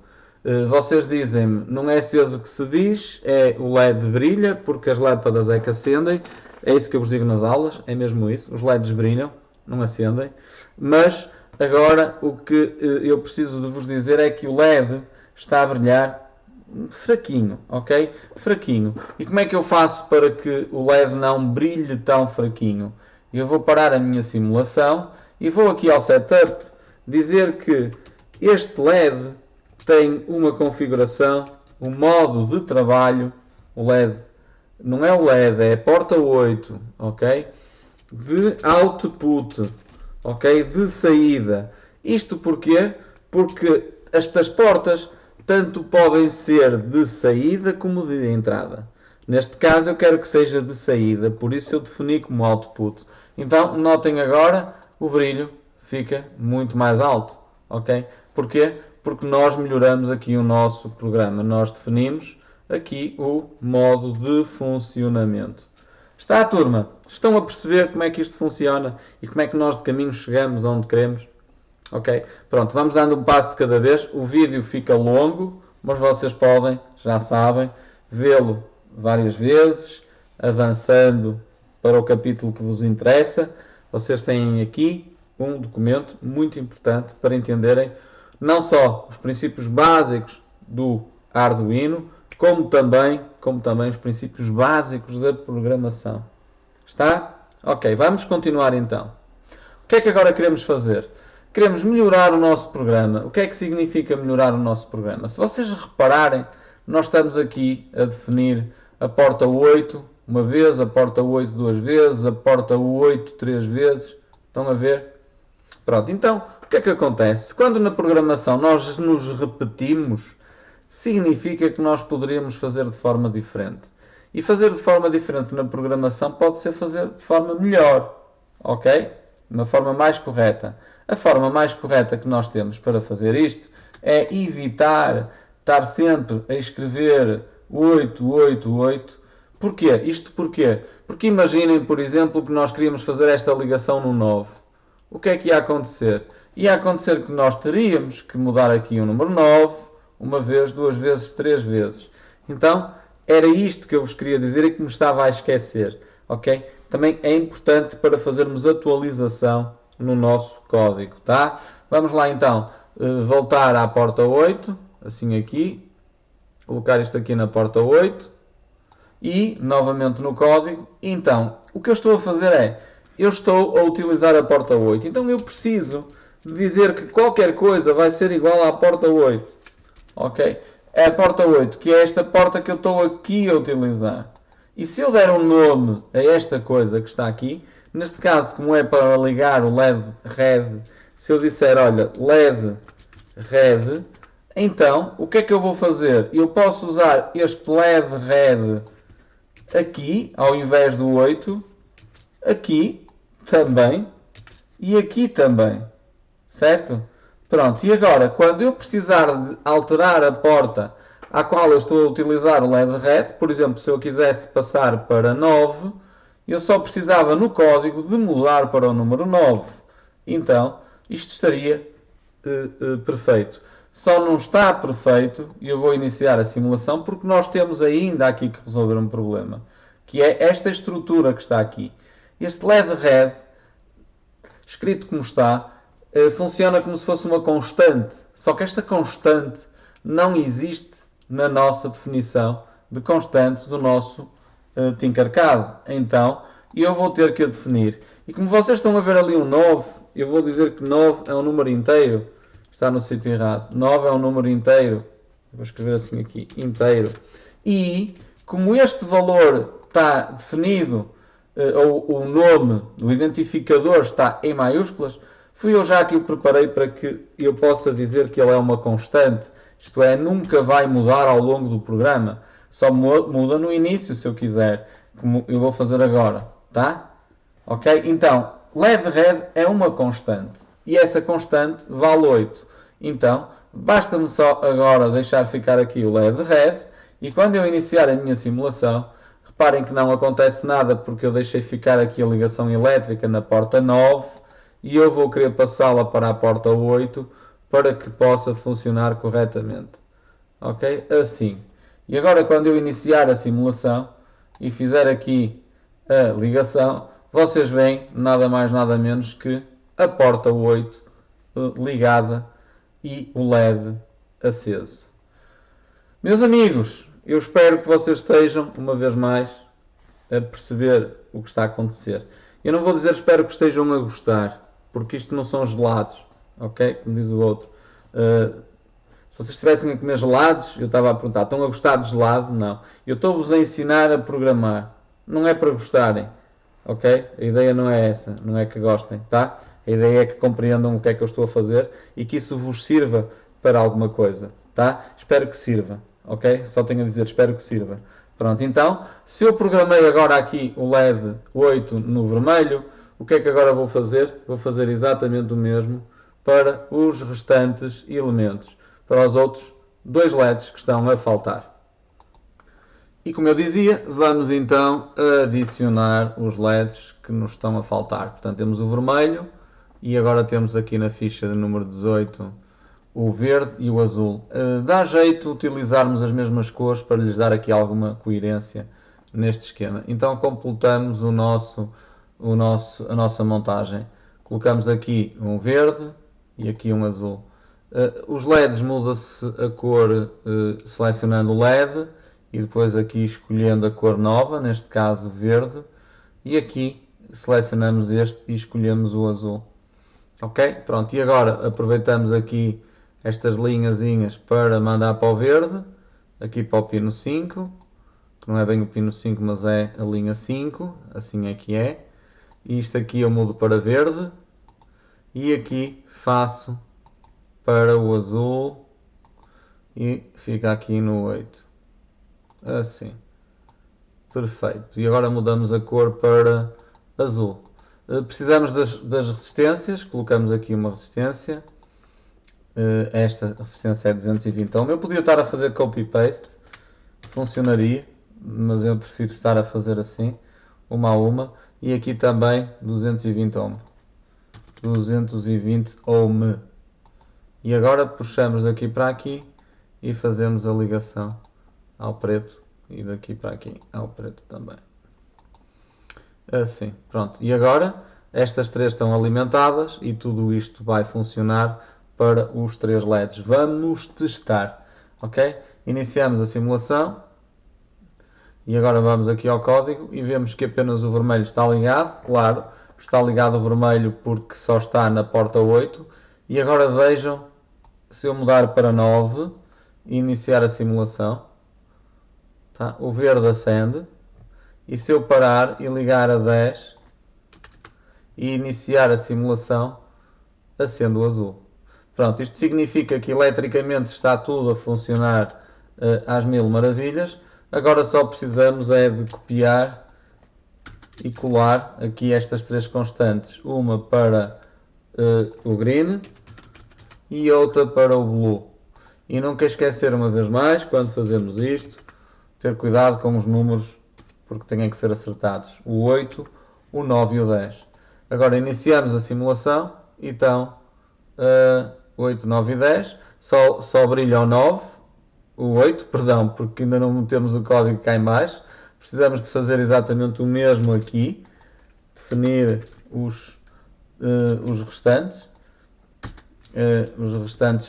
A: Vocês dizem-me, não é aceso que se diz, é o LED brilha, porque as lâmpadas é que acendem. É isso que eu vos digo nas aulas, é mesmo isso. Os LEDs brilham, não acendem. Mas agora o que eu preciso de vos dizer é que o LED está a brilhar fraquinho, ok? Fraquinho. E como é que eu faço para que o LED não brilhe tão fraquinho? Eu vou parar a minha simulação e vou aqui ao setup dizer que este LED tem uma configuração, um modo de trabalho, o LED, não é o LED, é a porta 8, ok? De output, ok? De saída. Isto porquê? Porque estas portas tanto podem ser de saída como de entrada. Neste caso eu quero que seja de saída, por isso eu defini como output. Então notem agora o brilho fica muito mais alto, ok? Porquê? Porque nós melhoramos aqui o nosso programa. Nós definimos aqui o modo de funcionamento. Está, turma? Estão a perceber como é que isto funciona e como é que nós de caminho chegamos onde queremos? Ok? Pronto, vamos dando um passo de cada vez. O vídeo fica longo, mas vocês podem, já sabem, vê-lo várias vezes, avançando para o capítulo que vos interessa. Vocês têm aqui um documento muito importante para entenderem não só os princípios básicos do Arduino, como também os princípios básicos da programação. Está? Ok, vamos continuar então. O que é que agora queremos fazer? Queremos melhorar o nosso programa. O que é que significa melhorar o nosso programa? Se vocês repararem, nós estamos aqui a definir a porta 8 uma vez, a porta 8 duas vezes, a porta 8 três vezes. Estão a ver? Pronto, então, o que é que acontece? Quando na programação nós nos repetimos, significa que nós poderíamos fazer de forma diferente. E fazer de forma diferente na programação pode ser fazer de forma melhor, ok? De uma forma mais correta. A forma mais correta que nós temos para fazer isto é evitar estar sempre a escrever 8, 8, 8. Porquê? Isto porquê? Porque imaginem, por exemplo, que nós queríamos fazer esta ligação no 9. O que é que ia acontecer? Ia acontecer que nós teríamos que mudar aqui o número 9, uma vez, duas vezes, três vezes. Então, era isto que eu vos queria dizer e que me estava a esquecer. Ok? Também é importante para fazermos atualização no nosso código, tá? Vamos lá então voltar à porta 8, assim aqui, colocar isto aqui na porta 8 e novamente no código. Então, o que eu estou a fazer é, eu estou a utilizar a porta 8, então eu preciso de dizer que qualquer coisa vai ser igual à porta 8. Ok? É a porta 8, que é esta porta que eu estou aqui a utilizar. E se eu der um nome a esta coisa que está aqui, neste caso, como é para ligar o LED red, se eu disser, olha, LED red, então, o que é que eu vou fazer? Eu posso usar este LED red aqui, ao invés do 8, aqui também e aqui também, certo? Pronto, e agora, quando eu precisar de alterar a porta à qual eu estou a utilizar o LED red, por exemplo, se eu quisesse passar para 9, eu só precisava no código de mudar para o número 9. Então, isto estaria perfeito. Só não está perfeito, e eu vou iniciar a simulação, porque nós temos ainda aqui que resolver um problema, que é esta estrutura que está aqui. Este LED red, escrito como está, funciona como se fosse uma constante, só que esta constante não existe na nossa definição de constante do nosso Tinkercad. Então, eu vou ter que a definir. E como vocês estão a ver ali um 9, eu vou dizer que 9 é um número inteiro. Está no sítio errado. 9 é um número inteiro. Vou escrever assim aqui, inteiro. E, como este valor está definido, ou o nome, o identificador está em maiúsculas, fui eu já que o preparei para que eu possa dizer que ele é uma constante. Isto é, nunca vai mudar ao longo do programa. Só muda no início, se eu quiser, como eu vou fazer agora, tá? Ok? Então, LED red é uma constante. E essa constante vale 8. Então, basta-me só agora deixar ficar aqui o LED red. E quando eu iniciar a minha simulação, reparem que não acontece nada porque eu deixei ficar aqui a ligação elétrica na porta 9 e eu vou querer passá-la para a porta 8 para que possa funcionar corretamente. Ok? Assim. E agora quando eu iniciar a simulação e fizer aqui a ligação, vocês veem nada mais nada menos que a porta 8 ligada e o LED aceso. Meus amigos, eu espero que vocês estejam, uma vez mais, a perceber o que está a acontecer. Eu não vou dizer espero que estejam a gostar, porque isto não são gelados, ok? Como diz o outro. Se vocês estivessem a comer gelados, eu estava a perguntar, estão a gostar de gelado? Não. Eu estou-vos a ensinar a programar. Não é para gostarem, ok? A ideia não é essa, não é que gostem, tá? A ideia é que compreendam o que é que eu estou a fazer e que isso vos sirva para alguma coisa, tá? Espero que sirva, ok? Só tenho a dizer, espero que sirva. Pronto, então, se eu programei agora aqui o LED 8 no vermelho, o que é que agora vou fazer? Vou fazer exatamente o mesmo para os restantes elementos, para os outros dois LEDs que estão a faltar. E como eu dizia, vamos então adicionar os LEDs que nos estão a faltar. Portanto, temos o vermelho e agora temos aqui na ficha de número 18 o verde e o azul. Dá jeito utilizarmos as mesmas cores para lhes dar aqui alguma coerência neste esquema. Então completamos a nossa montagem. Colocamos aqui um verde e aqui um azul. Os LEDs muda-se a cor selecionando o LED e depois aqui escolhendo a cor nova, neste caso verde, e aqui selecionamos este e escolhemos o azul. Ok? Pronto, e agora aproveitamos aqui estas linhazinhas para mandar para o verde, aqui para o pino 5, que não é bem o pino 5, mas é a linha 5, assim é que é. E isto aqui eu mudo para verde, e aqui faço para o azul, e fica aqui no 8. Assim. Perfeito. E agora mudamos a cor para azul. Precisamos das resistências, colocamos aqui uma resistência. Esta resistência é 220 ohm. Eu podia estar a fazer copy-paste, funcionaria, mas eu prefiro estar a fazer assim, uma a uma. E aqui também 220 ohm. 220 ohm. E agora puxamos daqui para aqui e fazemos a ligação ao preto e daqui para aqui ao preto também. Assim, pronto. E agora estas três estão alimentadas e tudo isto vai funcionar para os três LEDs. Vamos testar, ok? Iniciamos a simulação e agora vamos aqui ao código e vemos que apenas o vermelho está ligado. Claro, está ligado o vermelho porque só está na porta 8 E agora vejam, se eu mudar para 9 e iniciar a simulação, tá? O verde acende. E se eu parar e ligar a 10 e iniciar a simulação, acende o azul. Pronto, isto significa que eletricamente está tudo a funcionar às mil maravilhas. Agora só precisamos é de copiar e colar aqui estas três constantes. Uma para o green e outra para o blue. E nunca esquecer uma vez mais, quando fazemos isto, ter cuidado com os números, porque têm que ser acertados. O 8, o 9 e o 10. Agora iniciamos a simulação, então 8, 9 e 10, só brilha o 9, o 8, perdão, porque ainda não temos o código cá em baixo. Precisamos de fazer exatamente o mesmo aqui, definir os restantes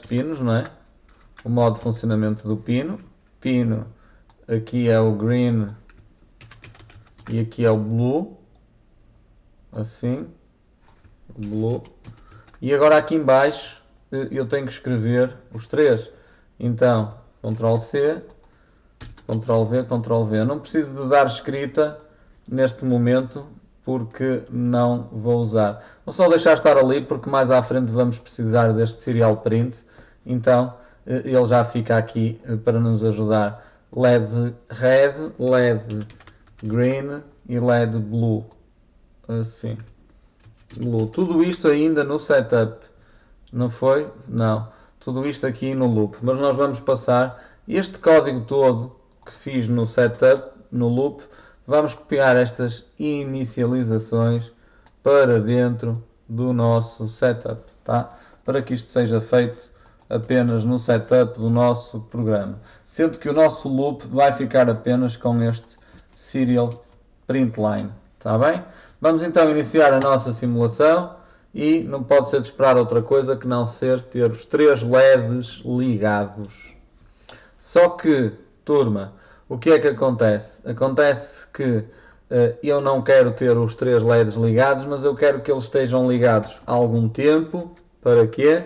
A: pinos, não é? O modo de funcionamento do pino. Pino, aqui é o green e aqui é o blue, assim, blue. E agora aqui em baixo eu tenho que escrever os três. Então, Ctrl C, Ctrl V, Ctrl V. Não preciso de dar escrita neste momento porque não vou usar. Vou só deixar estar ali porque mais à frente vamos precisar deste serial print. Então ele já fica aqui para nos ajudar. LED red, LED green e LED blue. Assim. Blue. Tudo isto ainda no setup. Não foi? Não. Tudo isto aqui no loop. Mas nós vamos passar este código todo que fiz no setup, no loop. Vamos copiar estas inicializações para dentro do nosso setup, tá? Para que isto seja feito apenas no setup do nosso programa. Sendo que o nosso loop vai ficar apenas com este serial print line, tá bem? Vamos então iniciar a nossa simulação e não pode ser de esperar outra coisa que não ser ter os três LEDs ligados. Só que, turma, o que é que acontece? Acontece que eu não quero ter os três LEDs ligados, mas eu quero que eles estejam ligados há algum tempo. Para quê?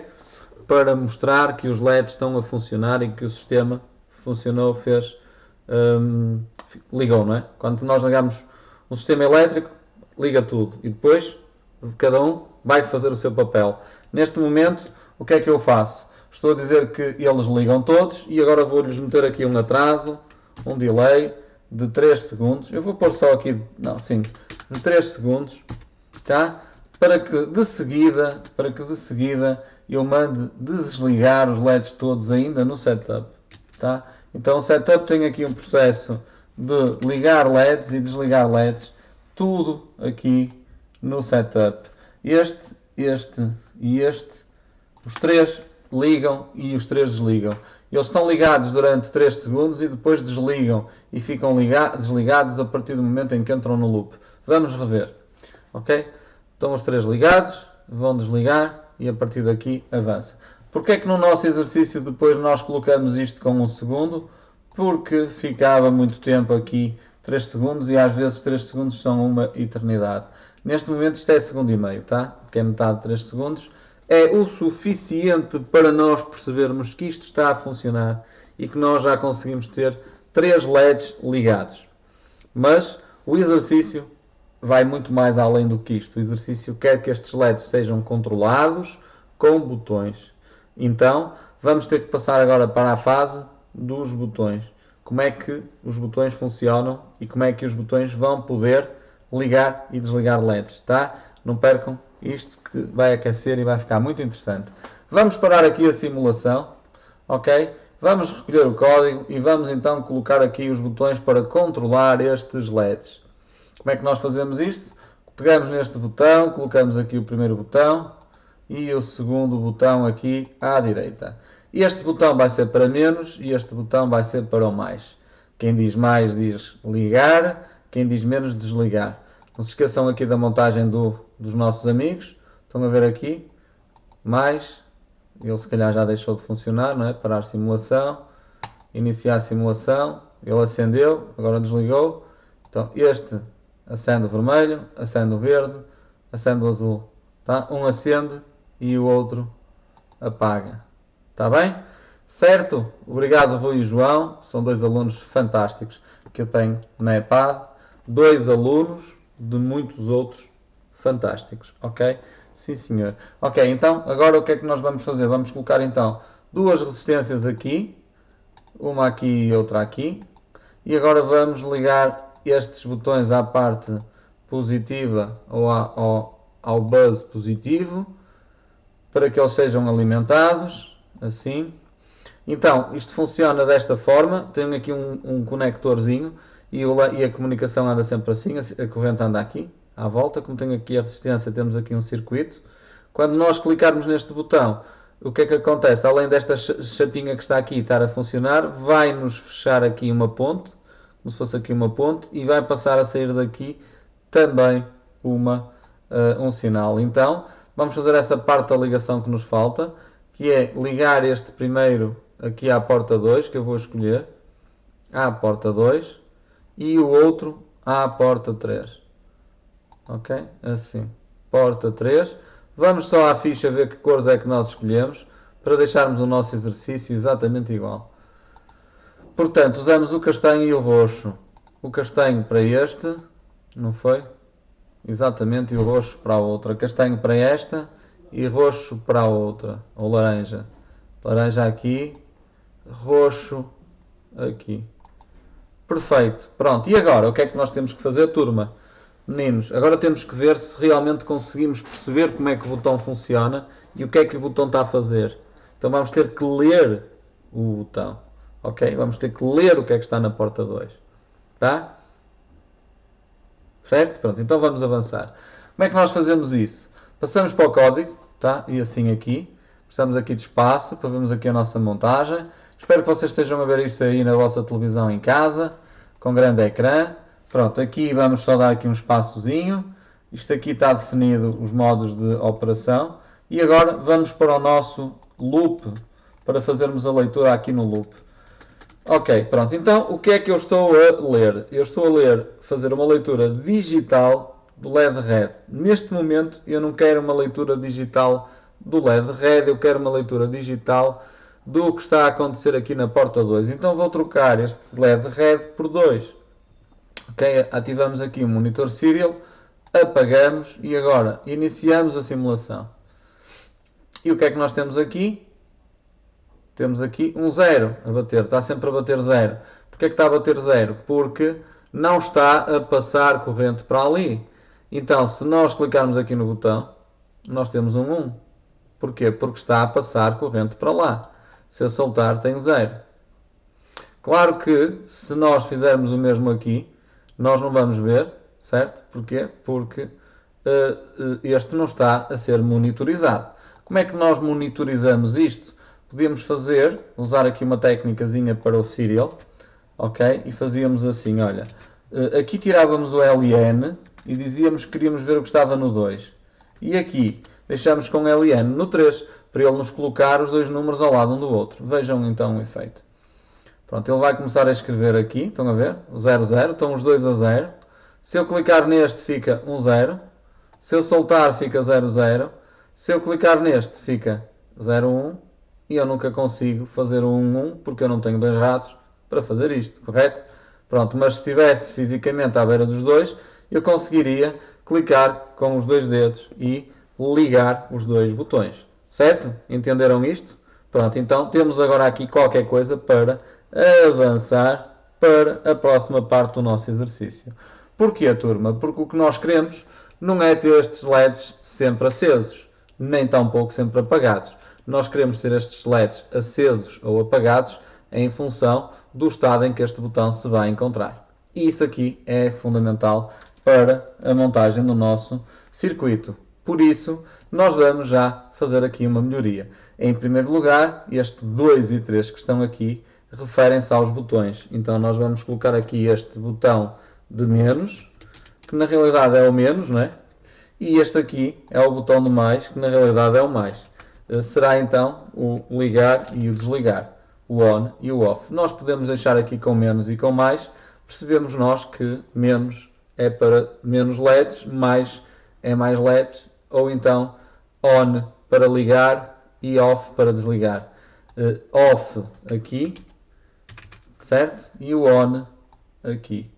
A: Para mostrar que os LEDs estão a funcionar e que o sistema funcionou, ligou, não é? Quando nós ligamos um sistema elétrico, liga tudo e depois cada um vai fazer o seu papel. Neste momento, o que é que eu faço? Estou a dizer que eles ligam todos e agora vou-lhes meter aqui um atraso, um delay de 3 segundos. Eu vou pôr só aqui, não, sim, de 3 segundos, tá? Para que de seguida eu mande desligar os LEDs todos ainda no setup, tá? Então o setup tem aqui um processo de ligar LEDs e desligar LEDs, tudo aqui no setup. Este e este, os três ligam e os três desligam. Eles estão ligados durante 3 segundos e depois desligam e ficam desligados a partir do momento em que entram no loop. Vamos rever, ok? Estão os três ligados, vão desligar e a partir daqui avança. Porquê é que no nosso exercício depois nós colocamos isto com 1 segundo? Porque ficava muito tempo aqui, 3 segundos, e às vezes 3 segundos são uma eternidade. Neste momento isto é segundo e meio, tá? Que é metade de 3 segundos. É o suficiente para nós percebermos que isto está a funcionar e que nós já conseguimos ter 3 LEDs ligados. Mas o exercício vai muito mais além do que isto. O exercício quer que estes LEDs sejam controlados com botões. Então, vamos ter que passar agora para a fase dos botões. Como é que os botões funcionam e como é que os botões vão poder ligar e desligar LEDs, tá? Não percam isto que vai aquecer e vai ficar muito interessante. Vamos parar aqui a simulação, ok? Vamos recolher o código e vamos então colocar aqui os botões para controlar estes LEDs. Como é que nós fazemos isto? Pegamos neste botão, colocamos aqui o primeiro botão e o segundo botão aqui à direita. Este botão vai ser para menos e este botão vai ser para o mais. Quem diz mais diz ligar, quem diz menos desligar. Não se esqueçam aqui da montagem dos nossos amigos. Estão a ver aqui? Mais. Ele se calhar já deixou de funcionar, não é? Parar simulação. Iniciar a simulação. Ele acendeu, agora desligou. Então este acende o vermelho, acende o verde, acende o azul. Tá? Um acende e o outro apaga. Está bem? Certo? Obrigado, Rui e João. São dois alunos fantásticos que eu tenho na EPAD. Dois alunos de muitos outros fantásticos. Ok? Sim, senhor. Ok, então, agora o que é que nós vamos fazer? Vamos colocar, então, duas resistências aqui. Uma aqui e outra aqui. E agora vamos ligar estes botões à parte positiva ou ao buzz positivo para que eles sejam alimentados, assim. Então, isto funciona desta forma, tenho aqui um conectorzinho e a comunicação anda sempre assim, a corrente anda aqui, à volta, como tenho aqui a resistência, temos aqui um circuito. Quando nós clicarmos neste botão, o que é que acontece? Além desta chapinha que está aqui estar a funcionar, vai-nos fechar aqui uma ponte, como se fosse aqui uma ponte, e vai passar a sair daqui também um sinal. Então, vamos fazer essa parte da ligação que nos falta, que é ligar este primeiro aqui à porta 2, que eu vou escolher, à porta 2, e o outro à porta 3. Ok? Assim. Porta 3. Vamos só à ficha ver que cores é que nós escolhemos, para deixarmos o nosso exercício exatamente igual. Portanto, usamos o castanho e o roxo. O castanho para este, não foi? Exatamente, e o roxo para a outra. Castanho para esta e roxo para a outra. Ou laranja. Laranja aqui, roxo aqui. Perfeito. Pronto, e agora? O que é que nós temos que fazer, turma? Meninos, agora temos que ver se realmente conseguimos perceber como é que o botão funciona e o que é que o botão está a fazer. Então vamos ter que ler o botão. Ok? Vamos ter que ler o que é que está na porta 2. Tá? Certo? Pronto, então vamos avançar. Como é que nós fazemos isso? Passamos para o código, tá? E assim aqui. Precisamos aqui de espaço para vermos aqui a nossa montagem. Espero que vocês estejam a ver isto aí na vossa televisão em casa, com grande ecrã. Pronto, aqui vamos só dar aqui um espaçozinho. Isto aqui está definido os modos de operação. E agora vamos para o nosso loop, para fazermos a leitura aqui no loop. Ok, pronto. Então, o que é que eu estou a ler? Eu estou a ler, fazer uma leitura digital do LED red. Neste momento, eu não quero uma leitura digital do LED red, eu quero uma leitura digital do que está a acontecer aqui na porta 2. Então, vou trocar este LED red por 2. Ok, ativamos aqui o monitor serial, apagamos e agora iniciamos a simulação. E o que é que nós temos aqui? Temos aqui um 0 a bater, está sempre a bater 0. Porquê é que está a bater 0? Porque não está a passar corrente para ali. Então, se nós clicarmos aqui no botão, nós temos um 1. Porquê? Porque está a passar corrente para lá. Se eu soltar, tem 0. Claro que, se nós fizermos o mesmo aqui, nós não vamos ver, certo? Porquê? Porque este não está a ser monitorizado. Como é que nós monitorizamos isto? Podíamos usar aqui uma técnicazinha para o serial, ok? E fazíamos assim, olha, aqui tirávamos o LN e dizíamos que queríamos ver o que estava no 2. E aqui deixamos com LN no 3, para ele nos colocar os dois números ao lado um do outro. Vejam então o efeito. Pronto, ele vai começar a escrever aqui, estão a ver? O 00, estão os dois a 0. Se eu clicar neste fica 0. Se eu soltar fica 00. Se eu clicar neste fica 01. E eu nunca consigo fazer o 1 porque eu não tenho dois ratos para fazer isto, correto? Pronto, mas se estivesse fisicamente à beira dos dois, eu conseguiria clicar com os dois dedos e ligar os dois botões, certo? Entenderam isto? Pronto, então temos agora aqui qualquer coisa para avançar para a próxima parte do nosso exercício. Porquê, turma? Porque o que nós queremos não é ter estes LEDs sempre acesos, nem tampouco sempre apagados. Nós queremos ter estes LEDs acesos ou apagados em função do estado em que este botão se vai encontrar. E isso aqui é fundamental para a montagem do nosso circuito. Por isso, nós vamos já fazer aqui uma melhoria. Em primeiro lugar, este 2 e 3 que estão aqui referem-se aos botões. Então nós vamos colocar aqui este botão de menos, que na realidade é o menos, não é? E este aqui é o botão de mais, que na realidade é o mais. Será então o ligar e o desligar, o on e o off. Nós podemos deixar aqui com menos e com mais, percebemos nós que menos é para menos LEDs, mais é mais LEDs, ou então on para ligar e off para desligar. Off aqui, certo? E o on aqui.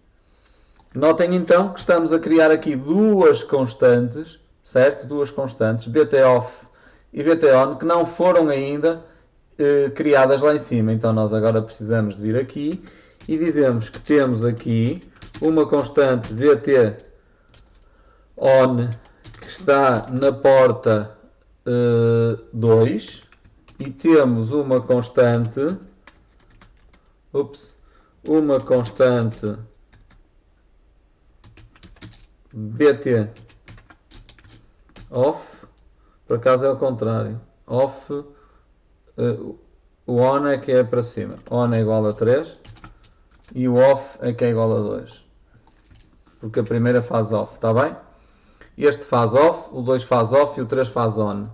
A: Notem então que estamos a criar aqui duas constantes, certo? Duas constantes, btoff e bton, que não foram ainda criadas lá em cima. Então nós agora precisamos de vir aqui e dizemos que temos aqui uma constante bton que está na porta 2 e temos uma constante bt off, por acaso é ao contrário, off, o on é que é para cima, on é igual a 3 e o off é que é igual a 2, porque a primeira faz off, está bem? Este faz off, o 2 faz off e o 3 faz on,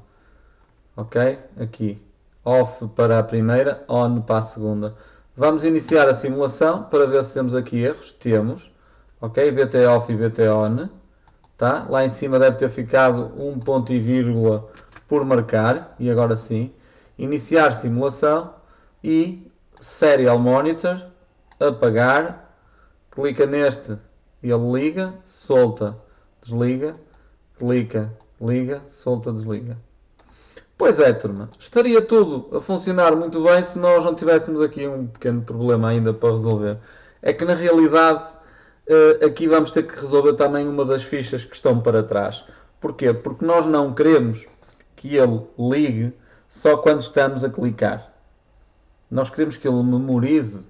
A: ok? Aqui, off para a primeira, on para a segunda. Vamos iniciar a simulação para ver se temos aqui erros, temos. Ok, bt off e bt on, tá? Lá em cima deve ter ficado um ponto e vírgula por marcar, e agora sim, iniciar simulação e serial monitor, apagar, clica neste e ele liga, solta, desliga, clica, liga, solta, desliga. Pois é, turma, estaria tudo a funcionar muito bem se nós não tivéssemos aqui um pequeno problema ainda para resolver. É que na realidade aqui vamos ter que resolver também uma das fichas que estão para trás. Porquê? Porque nós não queremos que ele ligue só quando estamos a clicar. Nós queremos que ele memorize.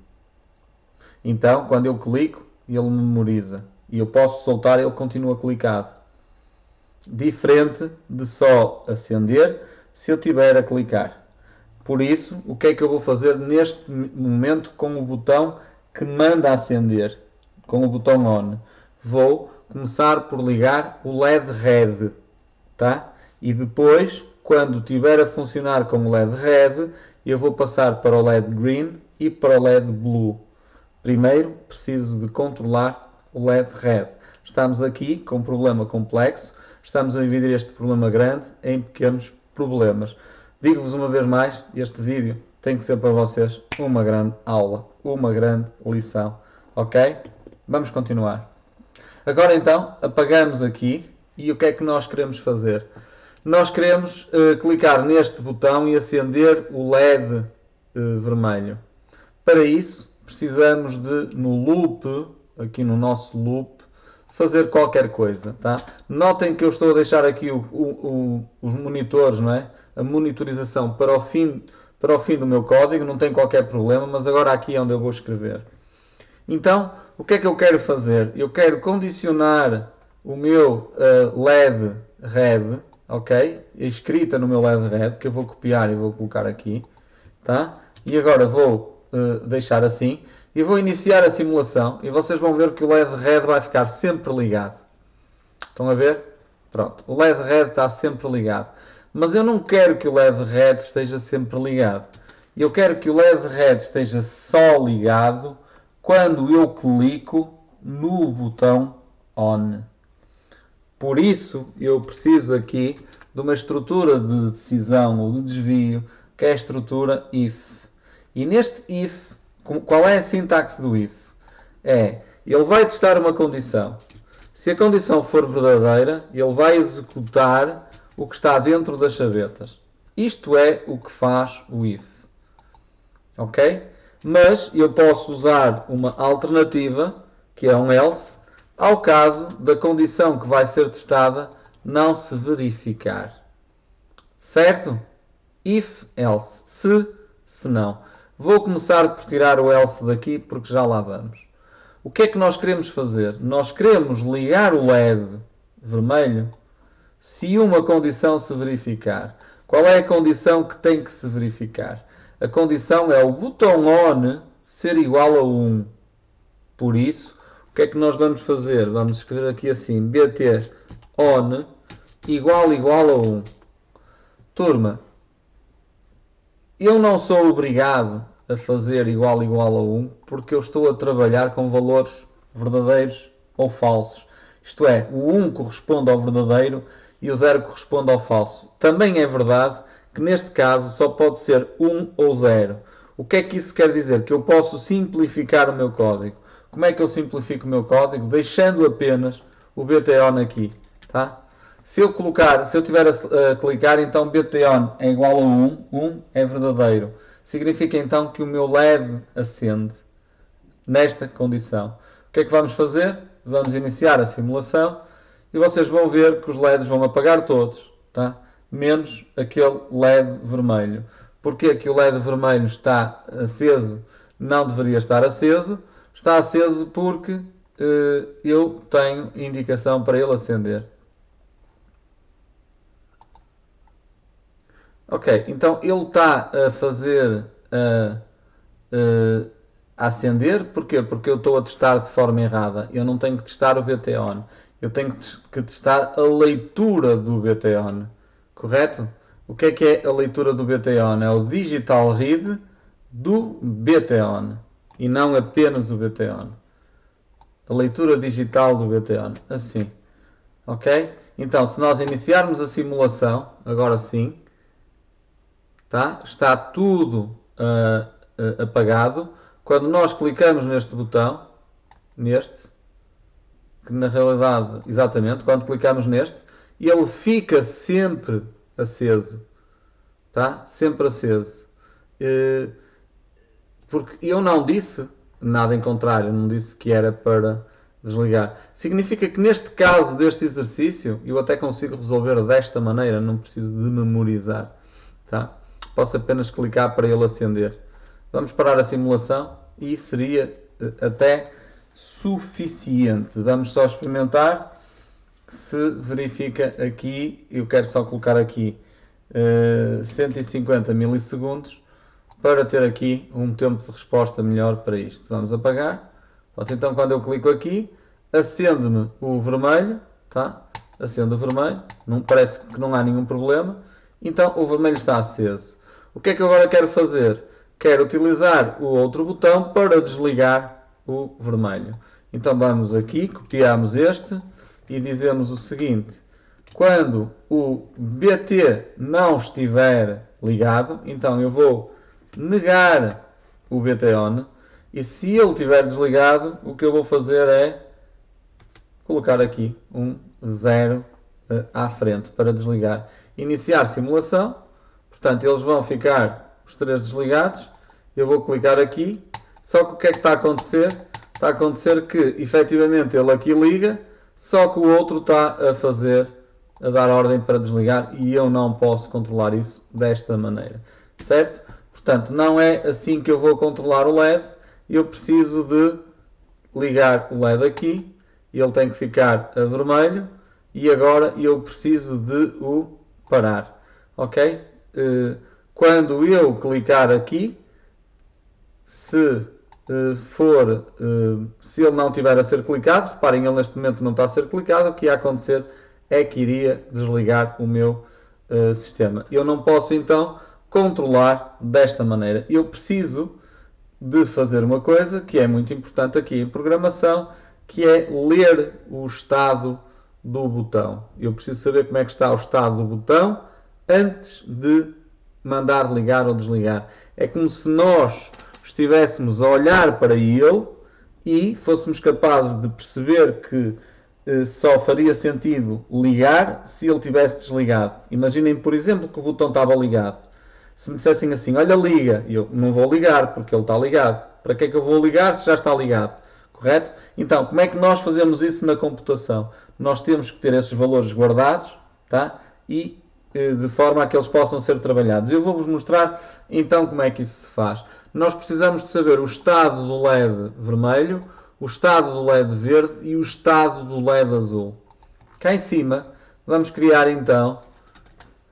A: Então, quando eu clico, ele memoriza. E eu posso soltar e ele continua clicado. Diferente de só acender se eu estiver a clicar. Por isso, o que é que eu vou fazer neste momento com o botão que manda acender? Com o botão on, vou começar por ligar o LED red, tá? E depois, quando estiver a funcionar com o LED red, eu vou passar para o LED green e para o LED blue. Primeiro, preciso de controlar o LED red. Estamos aqui com um problema complexo, estamos a dividir este problema grande em pequenos problemas. Digo-vos uma vez mais, este vídeo tem que ser para vocês uma grande aula, uma grande lição, ok? Vamos continuar. Agora então, apagamos aqui e o que é que nós queremos fazer? Nós queremos clicar neste botão e acender o LED vermelho. Para isso, precisamos de, no loop, aqui no nosso loop, fazer qualquer coisa, tá? Notem que eu estou a deixar aqui os monitores, não é? A monitorização para o fim do meu código, não tem qualquer problema, mas agora aqui é onde eu vou escrever. Então, o que é que eu quero fazer? Eu quero condicionar o meu LED red, ok? A escrita no meu LED red, que eu vou copiar e vou colocar aqui, tá? E agora vou deixar assim e vou iniciar a simulação e vocês vão ver que o LED red vai ficar sempre ligado. Estão a ver? Pronto, o LED red está sempre ligado. Mas eu não quero que o LED red esteja sempre ligado. Eu quero que o LED red esteja só ligado quando eu clico no botão on. Por isso, eu preciso aqui de uma estrutura de decisão ou de desvio, que é a estrutura if. E neste if, qual é a sintaxe do if? Ele vai testar uma condição. Se a condição for verdadeira, ele vai executar o que está dentro das chavetas. Isto é o que faz o if. Ok? Mas eu posso usar uma alternativa, que é um else, ao caso da condição que vai ser testada não se verificar. Certo? If, else. Se não. Vou começar por tirar o else daqui, porque já lá vamos. O que é que nós queremos fazer? Nós queremos ligar o LED vermelho se uma condição se verificar. Qual é a condição que tem que se verificar? A condição é o botão on ser igual a 1. Por isso, o que é que nós vamos fazer? Vamos escrever aqui assim, bt on igual a 1. Turma, eu não sou obrigado a fazer igual a 1 porque eu estou a trabalhar com valores verdadeiros ou falsos. Isto é, o 1 corresponde ao verdadeiro e o 0 corresponde ao falso. Também é verdade que neste caso só pode ser 1 ou 0. O que é que isso quer dizer? Que eu posso simplificar o meu código. Como é que eu simplifico o meu código? Deixando apenas o BTON aqui, tá? Se eu tiver a clicar, então BTON é igual a 1, 1 é verdadeiro. Significa então que o meu LED acende nesta condição. O que é que vamos fazer? Vamos iniciar a simulação e vocês vão ver que os LEDs vão apagar todos, tá? Menos aquele LED vermelho. Porque que o LED vermelho está aceso? Não deveria estar aceso. Está aceso porque eu tenho indicação para ele acender. Ok, então ele está a fazer a acender, porquê? Porque eu estou a testar de forma errada. Eu não tenho que testar o BTON. Eu tenho que testar a leitura do BTON. Correto? O que é a leitura do BTON? É o digital read do BTON e não apenas o BTON. A leitura digital do BTON. Assim. Ok? Então, se nós iniciarmos a simulação, agora sim, tá? Está tudo apagado. Quando nós clicamos neste botão, que na realidade, exatamente, quando clicamos neste, ele fica sempre aceso, tá? Sempre aceso. Porque eu não disse nada em contrário, não disse que era para desligar. Significa que neste caso deste exercício, eu até consigo resolver desta maneira, não preciso de memorizar, tá? Posso apenas clicar para ele acender. Vamos parar a simulação e seria até suficiente. Vamos só experimentar se verifica aqui. Eu quero só colocar aqui 150 milissegundos para ter aqui um tempo de resposta melhor para isto. Vamos apagar. Então quando eu clico aqui, acende-me o vermelho, tá? Acende o vermelho, não, parece que não há nenhum problema. Então o vermelho está aceso. O que é que eu agora quero fazer? Quero utilizar o outro botão para desligar o vermelho. Então vamos aqui, copiamos este e dizemos o seguinte: quando o BT não estiver ligado, então eu vou negar o BTON e se ele estiver desligado, o que eu vou fazer é colocar aqui um 0 à frente para desligar. Iniciar simulação, portanto eles vão ficar os três desligados, eu vou clicar aqui, só que o que é que está a acontecer? Está a acontecer que efetivamente ele aqui liga, só que o outro está a dar ordem para desligar e eu não posso controlar isso desta maneira, certo? Portanto, não é assim que eu vou controlar o LED, eu preciso de ligar o LED aqui, ele tem que ficar a vermelho e agora eu preciso de o parar, ok? Quando eu clicar aqui, se ele não estiver a ser clicado, reparem, ele neste momento não está a ser clicado, o que ia acontecer é que iria desligar o meu sistema. Eu não posso então controlar desta maneira. Eu preciso de fazer uma coisa que é muito importante aqui em programação, que é ler o estado do botão. Eu preciso saber como é que está o estado do botão antes de mandar ligar ou desligar. É como se nós estivéssemos a olhar para ele e fôssemos capazes de perceber que só faria sentido ligar se ele tivesse desligado. Imaginem, por exemplo, que o botão estava ligado. Se me dissessem assim, olha, liga, eu não vou ligar porque ele está ligado. Para que é que eu vou ligar se já está ligado? Correto? Então, como é que nós fazemos isso na computação? Nós temos que ter esses valores guardados, tá? E de forma a que eles possam ser trabalhados. Eu vou-vos mostrar então como é que isso se faz. Nós precisamos de saber o estado do LED vermelho, o estado do LED verde e o estado do LED azul. Cá em cima vamos criar então,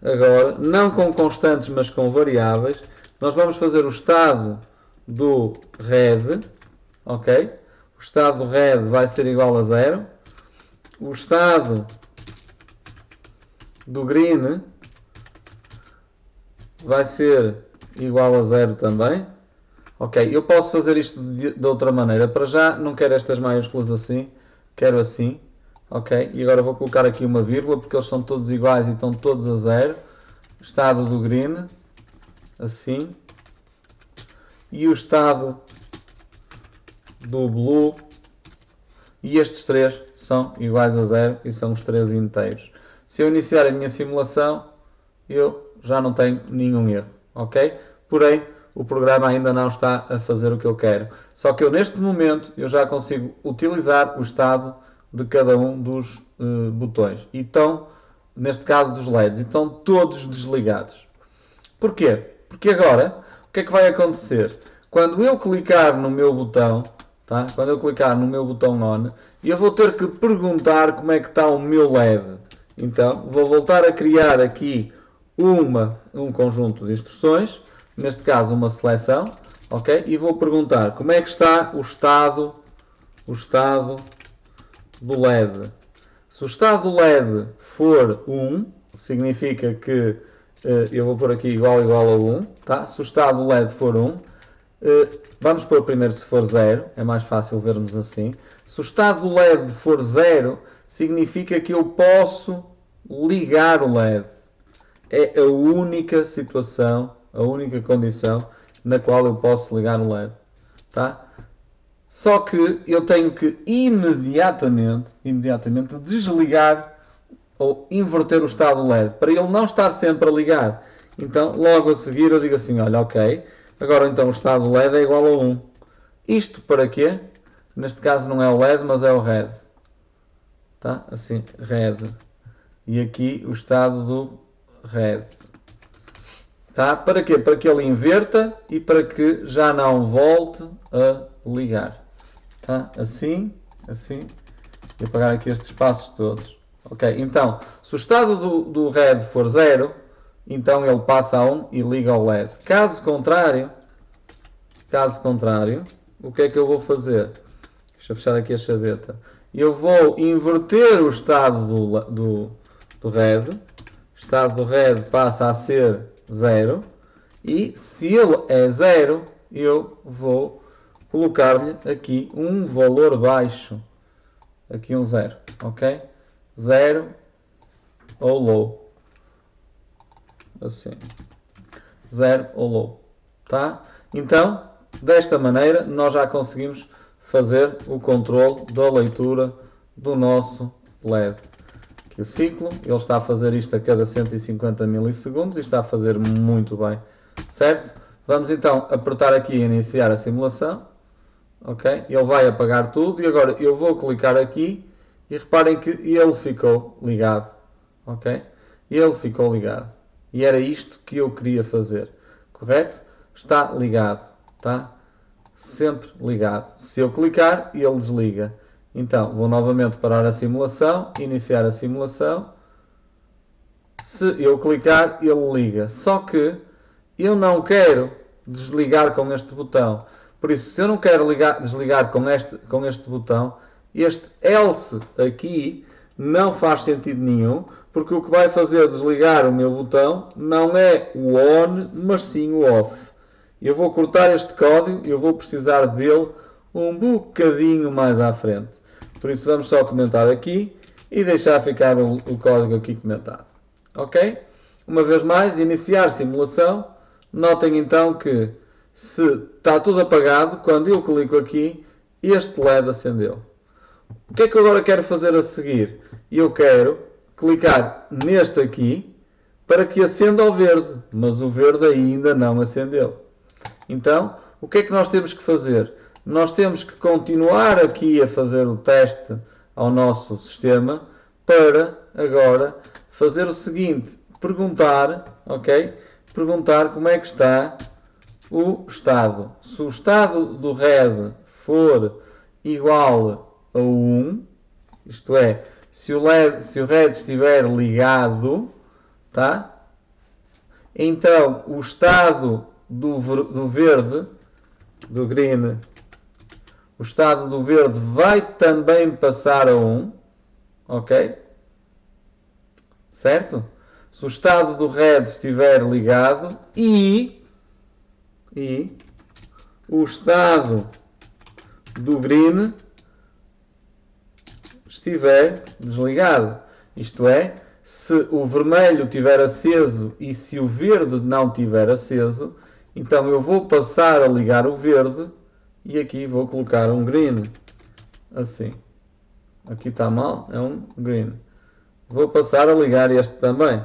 A: agora, não com constantes mas com variáveis, nós vamos fazer o estado do red, ok? O estado do red vai ser igual a 0. O estado do green vai ser igual a 0 também. Ok, eu posso fazer isto de outra maneira. Para já não quero estas maiúsculas assim, quero assim. Ok, e agora vou colocar aqui uma vírgula porque eles são todos iguais e estão todos a 0. estado do green, assim, e o estado do blue, e estes três são iguais a 0 e são os três inteiros. Se eu iniciar a minha simulação, eu já não tenho nenhum erro, ok? Porém, o programa ainda não está a fazer o que eu quero. Só que eu neste momento eu já consigo utilizar o estado de cada um dos botões. E estão, neste caso dos LEDs, estão todos desligados. Porquê? Porque agora, o que é que vai acontecer? Quando eu clicar no meu botão, tá? Quando eu clicar no meu botão ON, eu vou ter que perguntar como é que está o meu LED. Então, vou voltar a criar aqui um conjunto de instruções, neste caso uma seleção, ok? E vou perguntar como é que está o estado do LED. Se o estado do LED for 1, significa que eu vou pôr aqui igual a 1, tá? Se o estado do LED for 1, vamos pôr primeiro se for 0, é mais fácil vermos assim. Se o estado do LED for 0, significa que eu posso ligar o LED. É a única situação, a única condição na qual eu posso ligar o LED. Tá? Só que eu tenho que imediatamente desligar ou inverter o estado do LED, para ele não estar sempre a ligar. Então, logo a seguir eu digo assim, olha, ok, agora então o estado do LED é igual a 1. Isto para quê? Neste caso não é o LED, mas é o red. Tá? Assim, red. E aqui o estado do red. Tá? Para quê? Para que ele inverta e para que já não volte a ligar. Tá? Assim, assim. Vou apagar aqui estes espaços todos. Ok, então, se o estado do red for 0, então ele passa a 1 e liga ao LED. Caso contrário, o que é que eu vou fazer? Deixa eu fechar aqui a chaveta. Eu vou inverter o estado do red. O estado do red passa a ser 0. E se ele é 0, eu vou colocar-lhe aqui um valor baixo. Aqui um 0, ok? 0 ou low. Assim. 0 ou low. Tá? Então, desta maneira, nós já conseguimos fazer o controle da leitura do nosso LED. Aqui o ciclo, ele está a fazer isto a cada 150 milissegundos e está a fazer muito bem. Certo? Vamos então apertar aqui e iniciar a simulação. Ok? Ele vai apagar tudo e agora eu vou clicar aqui e reparem que ele ficou ligado. Ok? Ele ficou ligado. E era isto que eu queria fazer. Correto? Está ligado. Tá? Sempre ligado. Se eu clicar, ele desliga. Então, vou novamente parar a simulação, iniciar a simulação. Se eu clicar, ele liga. Só que eu não quero desligar com este botão. Por isso, se eu não quero desligar com este botão, este else aqui não faz sentido nenhum, porque o que vai fazer desligar o meu botão não é o on, mas sim o off. Eu vou cortar este código e eu vou precisar dele um bocadinho mais à frente. Por isso vamos só comentar aqui e deixar ficar o código aqui comentado. Ok? Uma vez mais, iniciar simulação. Notem então que se está tudo apagado, quando eu clico aqui, este LED acendeu. O que é que eu agora quero fazer a seguir? Eu quero clicar neste aqui para que acenda o verde, mas o verde ainda não acendeu. Então, o que é que nós temos que fazer? Nós temos que continuar aqui a fazer o teste ao nosso sistema para agora fazer o seguinte, perguntar, ok? Perguntar como é que está o estado. Se o estado do red for igual a 1, isto é, se o red estiver ligado, tá? Então o estado do verde, do green, o estado do verde vai também passar a 1, ok? Certo? Se o estado do red estiver ligado e o estado do green estiver desligado. Isto é, Se o vermelho estiver aceso e se o verde não estiver aceso, então eu vou passar a ligar o verde e aqui vou colocar um green. Assim. Aqui está mal, é um green. Vou passar a ligar este também.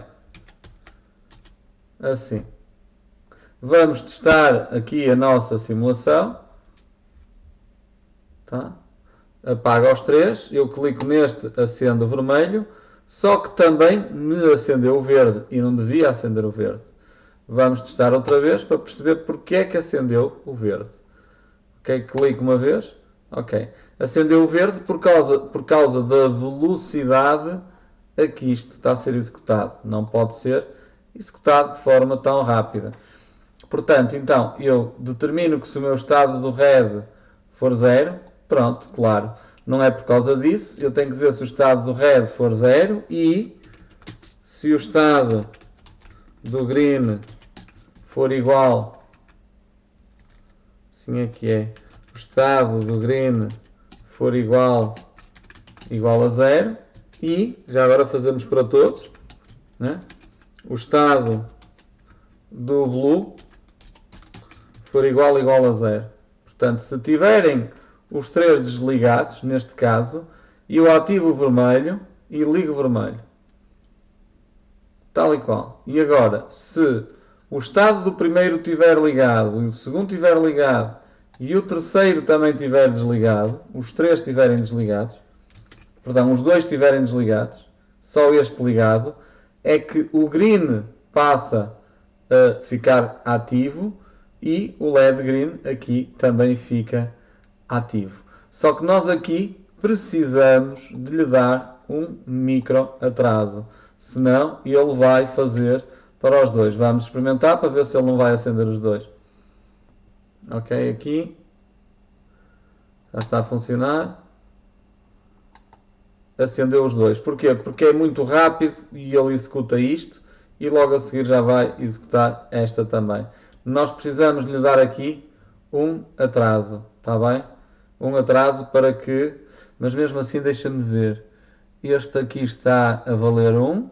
A: Assim. Vamos testar aqui a nossa simulação. Tá? Apaga os três. Eu clico neste, acende o vermelho. Só que também me acendeu o verde e não devia acender o verde. Vamos testar outra vez para perceber porque é que acendeu o verde. Ok, clico uma vez. Ok. Acendeu o verde por causa da velocidade a que isto está a ser executado. Não pode ser executado de forma tão rápida. Portanto, então, eu determino que se o meu estado do red for 0, pronto, claro, não é por causa disso, eu tenho que dizer se o estado do red for 0 e se o estado do green for igual, assim é que é, o estado do green for igual a 0 e, já agora fazemos para todos, né? O estado do blue for igual a 0. Portanto, se tiverem os três desligados, neste caso, eu ativo o vermelho e ligo o vermelho. Tal e qual. E agora, se o estado do primeiro estiver ligado e o segundo estiver ligado e o terceiro também estiver desligado, os três estiverem desligados, perdão, os dois estiverem desligados, só este ligado, é que o green passa a ficar ativo e o LED green aqui também fica ativo. Só que nós aqui precisamos de lhe dar um micro atraso, senão ele vai fazer para os dois. Vamos experimentar para ver se ele não vai acender os dois. Ok, aqui já está a funcionar. Acendeu os dois. Porquê? Porque é muito rápido e ele executa isto e logo a seguir já vai executar esta também. Nós precisamos lhe dar aqui um atraso, está bem? Um atraso para que, mas mesmo assim deixa-me ver. Este aqui está a valer 1,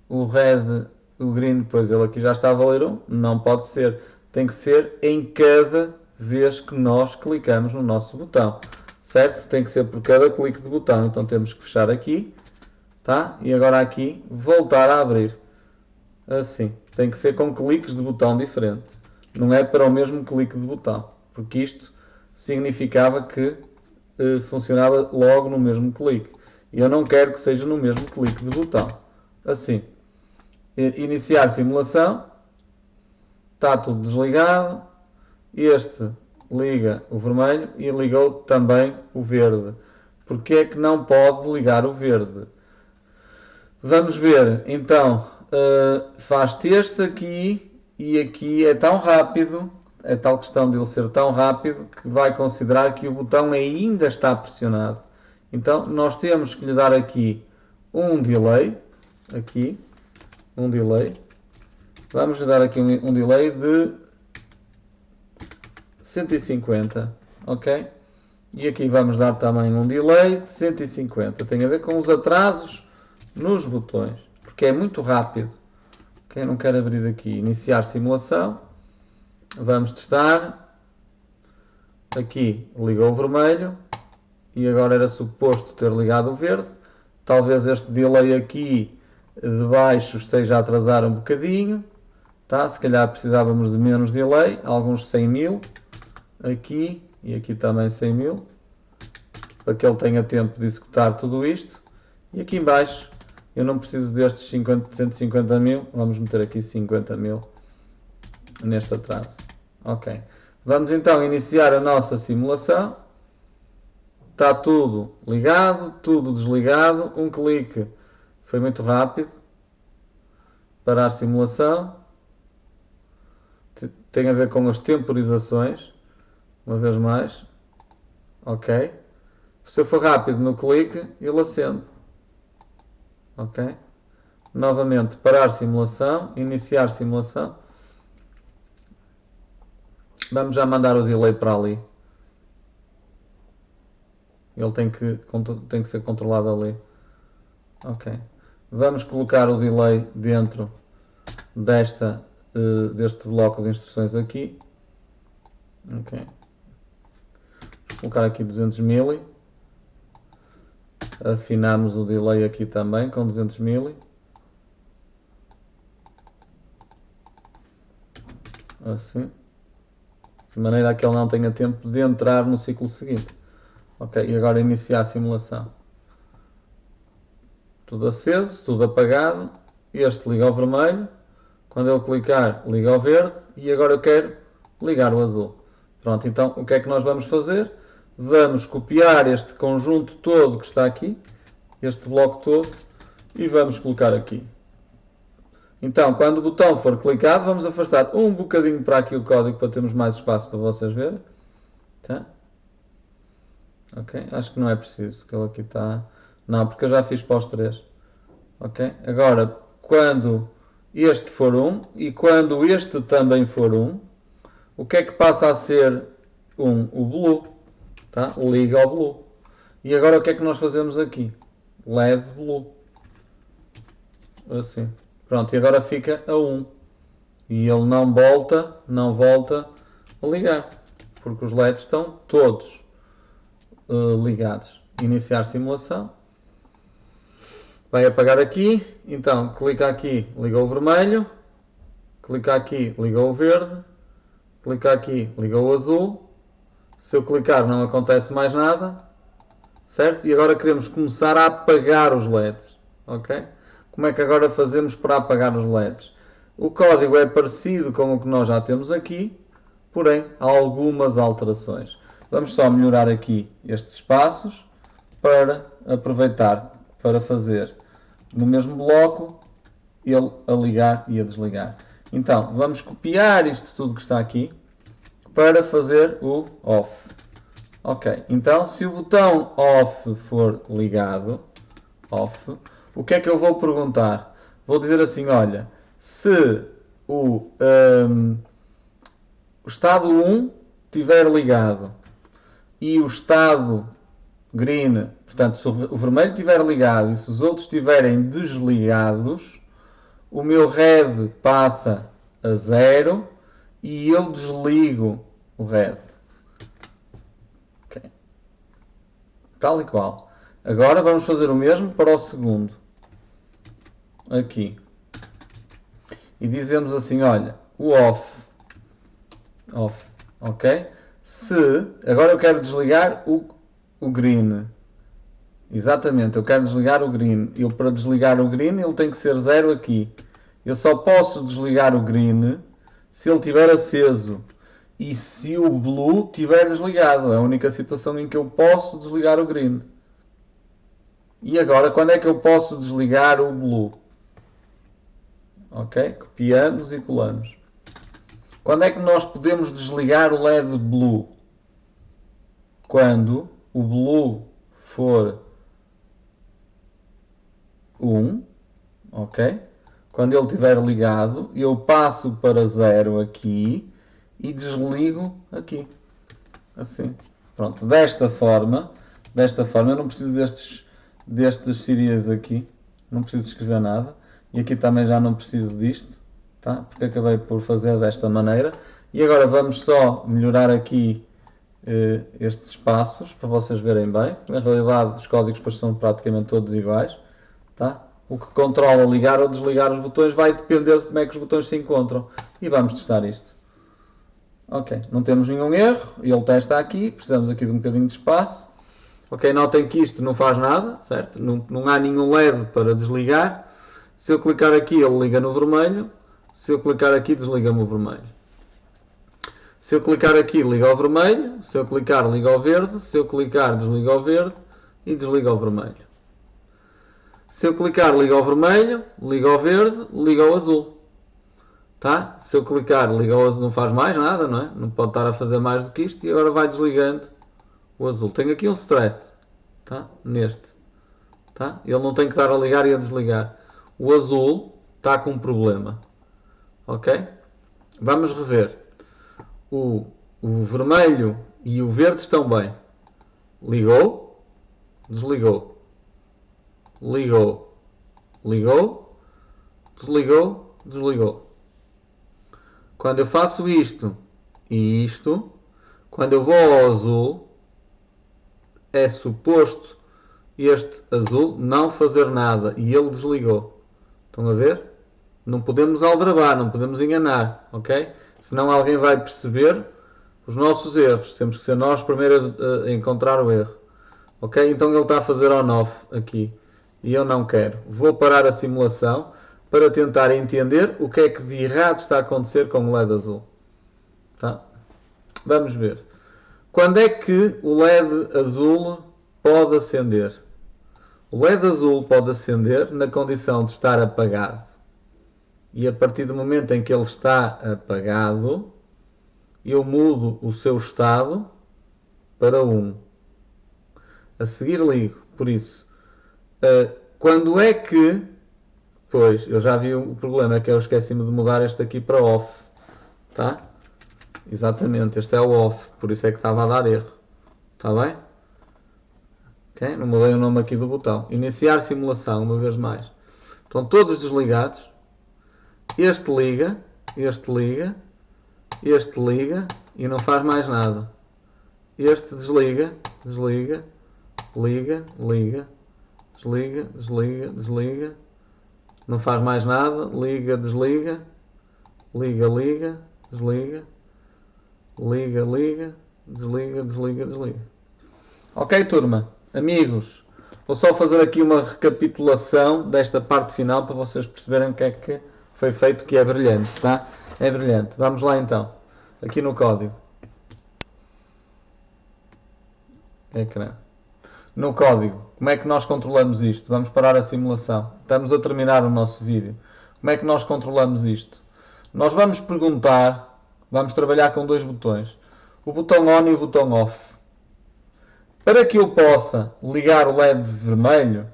A: o red, o green, pois ele aqui já está a valer 1, não pode ser. Tem que ser em cada vez que nós clicamos no nosso botão. Certo? Tem que ser por cada clique de botão. Então temos que fechar aqui. Tá? E agora aqui, voltar a abrir. Assim. Tem que ser com cliques de botão diferente. Não é para o mesmo clique de botão. Porque isto significava que funcionava logo no mesmo clique. E eu não quero que seja no mesmo clique de botão. Assim. Iniciar simulação. Está tudo desligado. Este liga o vermelho e ligou também o verde. Porque é que não pode ligar o verde? Vamos ver, então, faz este aqui e aqui é tão rápido, é tal questão de ele ser tão rápido que vai considerar que o botão ainda está pressionado. Então nós temos que lhe dar aqui um delay, vamos lhe dar aqui um delay de 150, ok? E aqui vamos dar também um delay de 150. Tem a ver com os atrasos nos botões, porque é muito rápido. Quem não quer abrir aqui, iniciar simulação. Vamos testar. Aqui ligou o vermelho e agora era suposto ter ligado o verde. Talvez este delay aqui de baixo esteja a atrasar um bocadinho. Tá? Se calhar precisávamos de menos delay, alguns 100 mil. Aqui e aqui também 100 mil, para que ele tenha tempo de executar tudo isto. E aqui em baixo, eu não preciso destes 150 mil, vamos meter aqui 50 mil neste atraso. Ok. Vamos então iniciar a nossa simulação. Está tudo ligado, tudo desligado. Um clique foi muito rápido. Parar a simulação. Tem a ver com as temporizações. Uma vez mais. Ok. Se eu for rápido no clique, ele acende. Ok. Novamente, parar simulação, iniciar simulação. Vamos já mandar o delay para ali. Ele tem que ser controlado ali. Ok. Vamos colocar o delay dentro deste bloco de instruções aqui. Ok. Vou colocar aqui 200 milli. Afinamos o delay aqui também com 200 milli. Assim. De maneira a que ele não tenha tempo de entrar no ciclo seguinte. Ok, e agora iniciar a simulação. Tudo aceso, tudo apagado. Este liga ao vermelho. Quando eu clicar, liga ao verde. E agora eu quero ligar o azul. Pronto, então o que é que nós vamos fazer? Vamos copiar este conjunto todo que está aqui, este bloco todo, e vamos colocar aqui. Então, quando o botão for clicado, vamos afastar um bocadinho para aqui o código para termos mais espaço para vocês verem. Tá? Ok, acho que não é preciso, que ele aqui está... Não, porque eu já fiz para os 3. Ok, agora, quando este for 1 e quando este também for 1, o que é que passa a ser 1? O blue. Tá? Liga ao blue. E agora o que é que nós fazemos aqui? LED blue. Assim. Pronto, e agora fica a 1. E ele não volta a ligar. Porque os LEDs estão todos ligados. Iniciar simulação. Vai apagar aqui. Então, clica aqui, liga o vermelho. Clica aqui, liga o verde. Clica aqui, liga o azul. Se eu clicar não acontece mais nada. Certo? E agora queremos começar a apagar os LEDs. Ok? Como é que agora fazemos para apagar os LEDs? O código é parecido com o que nós já temos aqui, porém há algumas alterações. Vamos só melhorar aqui estes espaços para aproveitar para fazer no mesmo bloco ele a ligar e a desligar. Então vamos copiar isto tudo que está aqui para fazer o off. Ok, então se o botão off for ligado, off, o que é que eu vou perguntar? Vou dizer assim, olha, se o estado 1 estiver ligado e o estado green, portanto, se o vermelho estiver ligado e se os outros estiverem desligados, o meu red passa a 0 e eu desligo o red. Okay. Tal e qual. Agora vamos fazer o mesmo para o segundo. Aqui. E dizemos assim, olha, o off, ok? Agora eu quero desligar o green. Exatamente, eu quero desligar o green. Eu para desligar o green ele tem que ser 0 aqui. Eu só posso desligar o green se ele estiver aceso. E se o blue estiver desligado. É a única situação em que eu posso desligar o green. E agora, quando é que eu posso desligar o blue? Ok? Copiamos e colamos. Quando é que nós podemos desligar o LED blue? Quando o blue for 1, ok? Quando ele estiver ligado, eu passo para 0 aqui e desligo aqui. Assim. Pronto, desta forma eu não preciso destes serias aqui, não preciso escrever nada. E aqui também já não preciso disto, tá? Porque acabei por fazer desta maneira. E agora vamos só melhorar aqui estes espaços para vocês verem bem. Na realidade os códigos são praticamente todos iguais, tá? O que controla ligar ou desligar os botões vai depender de como é que os botões se encontram. E vamos testar isto. Ok, não temos nenhum erro, ele testa aqui, precisamos aqui de um bocadinho de espaço. Ok, notem que isto não faz nada, certo? Não há nenhum LED para desligar. Se eu clicar aqui, ele liga no vermelho. Se eu clicar aqui, desliga-me o vermelho. Se eu clicar aqui, liga ao vermelho. Se eu clicar, liga ao verde. Se eu clicar, desliga ao verde e desliga ao vermelho. Se eu clicar, liga ao vermelho, liga ao verde, liga ao azul. Tá? Se eu clicar, liga ao azul, não faz mais nada, não é? Não pode estar a fazer mais do que isto e agora vai desligando o azul. Tenho aqui um stress, tá? Neste. Tá? Ele não tem que estar a ligar e a desligar. O azul está com um problema. Ok? Vamos rever. O vermelho e o verde estão bem. Ligou, desligou. Ligou, Ligou, desligou, desligou. Quando eu faço isto e isto, quando eu vou ao azul, é suposto este azul não fazer nada e ele desligou. Estão a ver? Não podemos aldrabar, não podemos enganar, ok? Senão alguém vai perceber os nossos erros. Temos que ser nós primeiro a encontrar o erro. Ok? Então ele está a fazer on-off aqui. E eu não quero. Vou parar a simulação para tentar entender o que é que de errado está a acontecer com o LED azul. Tá? Vamos ver. Quando é que o LED azul pode acender? O LED azul pode acender na condição de estar apagado. E a partir do momento em que ele está apagado, eu mudo o seu estado para 1. A seguir ligo. Por isso, quando é que... Pois, eu já vi o problema, é que eu esqueci-me de mudar este aqui para off. Tá? Exatamente, este é o off, por isso é que estava a dar erro. Está bem? Okay? Não mudei o nome aqui do botão. Iniciar simulação, uma vez mais. Estão todos desligados. Este liga, este liga, este liga e não faz mais nada. Este desliga, desliga, liga, liga, desliga, desliga, desliga. Não faz mais nada. Liga, desliga, liga, liga, desliga, liga, liga, desliga, desliga, desliga. Ok, turma? Amigos, vou só fazer aqui uma recapitulação desta parte final para vocês perceberem o que é que foi feito, que é brilhante, tá? É brilhante. Vamos lá então. Aqui no código. Ecrã. No código, como é que nós controlamos isto? Vamos parar a simulação. Estamos a terminar o nosso vídeo. Como é que nós controlamos isto? Nós vamos perguntar, vamos trabalhar com dois botões. O botão ON e o botão OFF. Para que eu possa ligar o LED vermelho,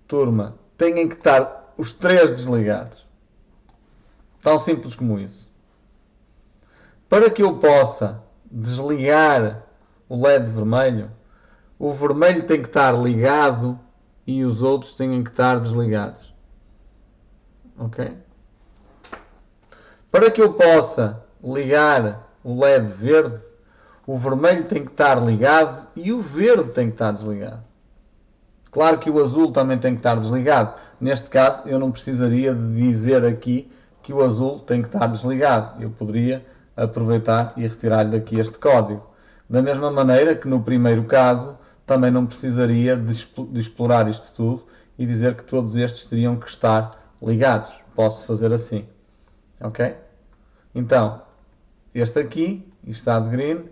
A: turma, têm que estar os três desligados. Tão simples como isso. Para que eu possa desligar o LED vermelho, o vermelho tem que estar ligado e os outros têm que estar desligados. Ok? Para que eu possa ligar o LED verde, o vermelho tem que estar ligado e o verde tem que estar desligado. Claro que o azul também tem que estar desligado. Neste caso, eu não precisaria de dizer aqui que o azul tem que estar desligado. Eu poderia aproveitar e retirar-lhe daqui este código. Da mesma maneira que no primeiro caso, também não precisaria de explorar isto tudo e dizer que todos estes teriam que estar ligados. Posso fazer assim. Ok? Então, este aqui está de green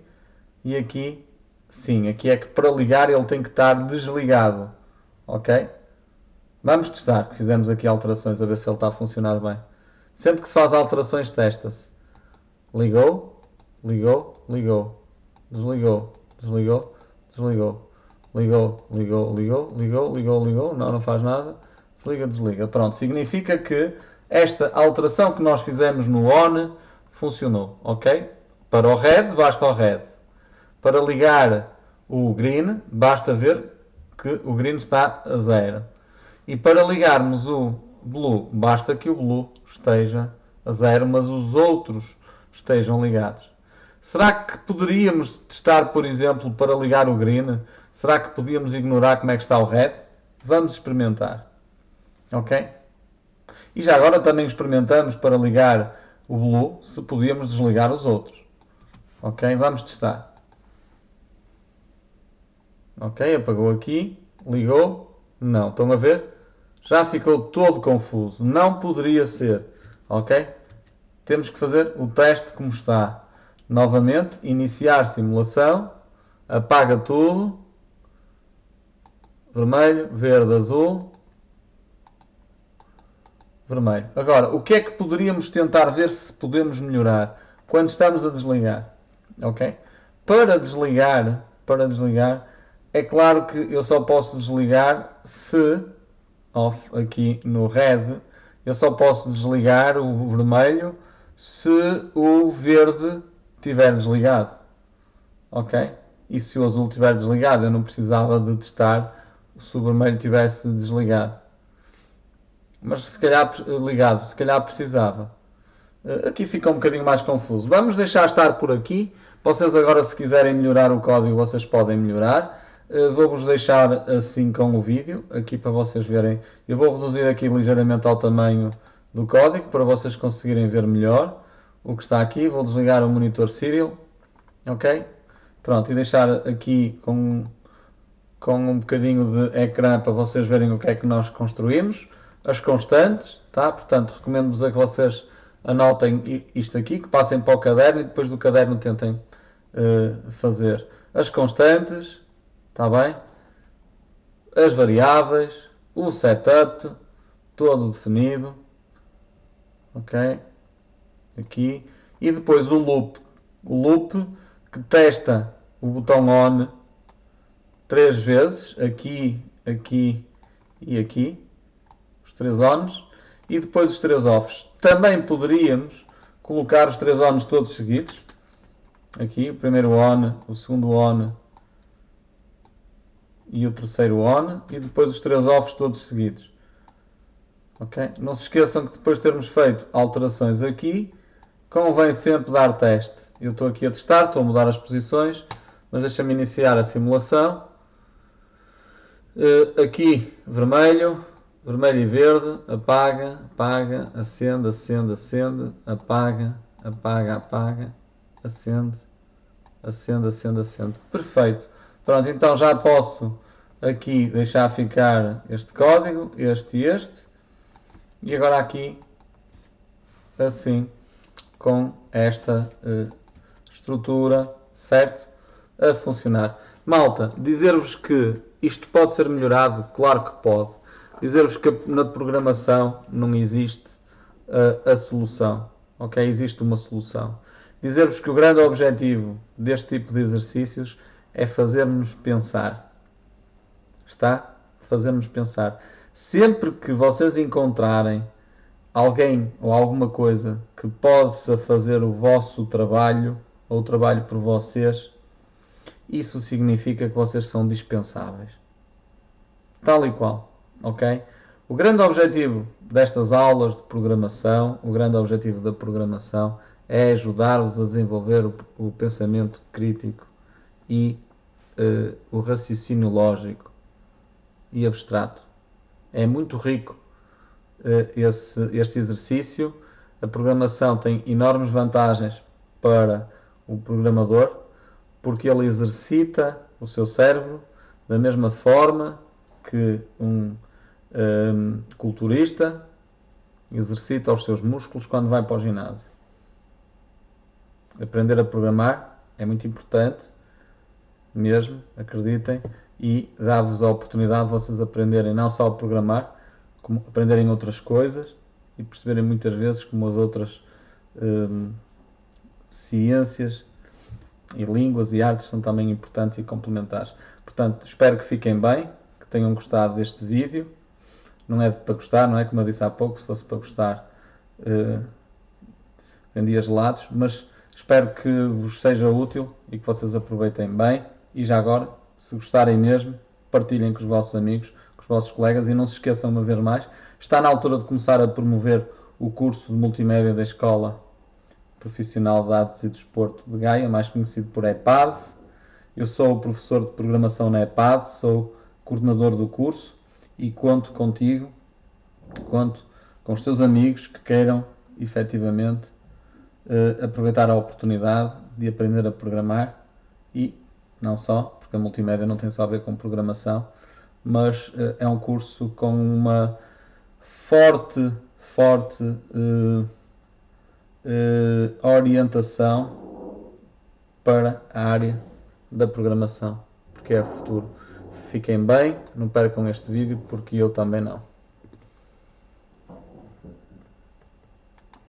A: e aqui, sim, aqui é que para ligar ele tem que estar desligado. Ok? Vamos testar, que fizemos aqui alterações a ver se ele está a funcionar bem. Sempre que se faz alterações, testa-se. Ligou, ligou, ligou. Desligou, desligou, desligou. Ligou, ligou, ligou, ligou, ligou, ligou. Não, não faz nada. Desliga, desliga. Pronto, significa que esta alteração que nós fizemos no ON funcionou, ok? Para o red, basta o red. Para ligar o green, basta ver que o green está a 0. E para ligarmos o blue, basta que o blue esteja a 0, mas os outros estejam ligados. Será que poderíamos testar, por exemplo, para ligar o green? Será que podíamos ignorar como é que está o red? Vamos experimentar. Ok? E já agora também experimentamos para ligar o blue, se podíamos desligar os outros. Ok? Vamos testar. Ok? Apagou aqui. Ligou. Não. Estão a ver? Já ficou todo confuso. Não poderia ser. Ok? Temos que fazer o teste como está. Novamente, iniciar simulação. Apaga tudo. Vermelho, verde, azul. Vermelho. Agora, o que é que poderíamos tentar ver se podemos melhorar quando estamos a desligar? Ok? Para desligar, é claro que eu só posso desligar se, off aqui no red, eu só posso desligar o vermelho se o verde estiver desligado. Ok? E se o azul estiver desligado, eu não precisava de testar se o vermelho estivesse desligado. mas se calhar ligado, se calhar precisava. Aqui fica um bocadinho mais confuso. Vamos deixar estar por aqui. Vocês agora, se quiserem melhorar o código, vocês podem melhorar. Vou-vos deixar assim com o vídeo, aqui para vocês verem. Eu vou reduzir aqui ligeiramente ao tamanho do código, para vocês conseguirem ver melhor o que está aqui. Vou desligar o monitor serial. Ok? Pronto, e deixar aqui com um bocadinho de ecrã para vocês verem o que é que nós construímos. As constantes, tá? Portanto, recomendo-vos a que vocês anotem isto aqui, que passem para o caderno e depois do caderno tentem fazer as constantes, está bem? As variáveis, o setup, todo definido, ok? Aqui, e depois o loop que testa o botão on 3 vezes, aqui, aqui e aqui, os 3 ons, e depois os 3 offs. Também poderíamos colocar os 3 ons todos seguidos, aqui, o primeiro on, o segundo on e o terceiro on, e depois os 3 offs todos seguidos. Okay? Não se esqueçam que depois de termos feito alterações aqui, convém sempre dar teste. Eu estou aqui a testar, estou a mudar as posições, mas deixa-me iniciar a simulação. Aqui vermelho, vermelho e verde, apaga, apaga, acende, acende, acende, apaga, apaga, apaga, acende, acende, acende, acende. Perfeito. Pronto, então já posso aqui deixar ficar este código, este e este. E agora aqui, assim, com esta estrutura, certo? A funcionar. Malta, dizer-vos que isto pode ser melhorado, claro que pode. Dizer-vos que na programação não existe a solução, ok? Existe uma solução. Dizer-vos que o grande objetivo deste tipo de exercícios é fazer-nos pensar. Está? Fazer-nos pensar. Sempre que vocês encontrarem alguém ou alguma coisa que possa fazer o vosso trabalho ou o trabalho por vocês, isso significa que vocês são dispensáveis. Tal e qual, ok? O grande objetivo destas aulas de programação, o grande objetivo da programação é ajudar-vos a desenvolver o pensamento crítico e o raciocínio lógico e abstrato. É muito rico este exercício. A programação tem enormes vantagens para o programador, porque ele exercita o seu cérebro da mesma forma que um culturista exercita os seus músculos quando vai para o ginásio. Aprender a programar é muito importante, mesmo, acreditem, e dá-vos a oportunidade de vocês aprenderem não só a programar, como aprenderem outras coisas e perceberem muitas vezes como as outras ciências e línguas e artes são também importantes e complementares. Portanto, espero que fiquem bem, que tenham gostado deste vídeo. Não é para gostar, não é? Como eu disse há pouco, se fosse para gostar, vendia gelados, mas espero que vos seja útil e que vocês aproveitem bem. E já agora, se gostarem mesmo, partilhem com os vossos amigos, com os vossos colegas e não se esqueçam uma vez mais, está na altura de começar a promover o curso de multimédia da Escola Profissional de Artes e Desporto de Gaia, mais conhecido por EPAD. Eu sou o professor de programação na EPAD, sou coordenador do curso e conto contigo, conto com os teus amigos que queiram efetivamente aproveitar a oportunidade de aprender a programar e não só, porque a multimédia não tem só a ver com programação, mas é um curso com uma forte orientação para a área da programação, porque é o futuro. Fiquem bem, não percam este vídeo, porque eu também não.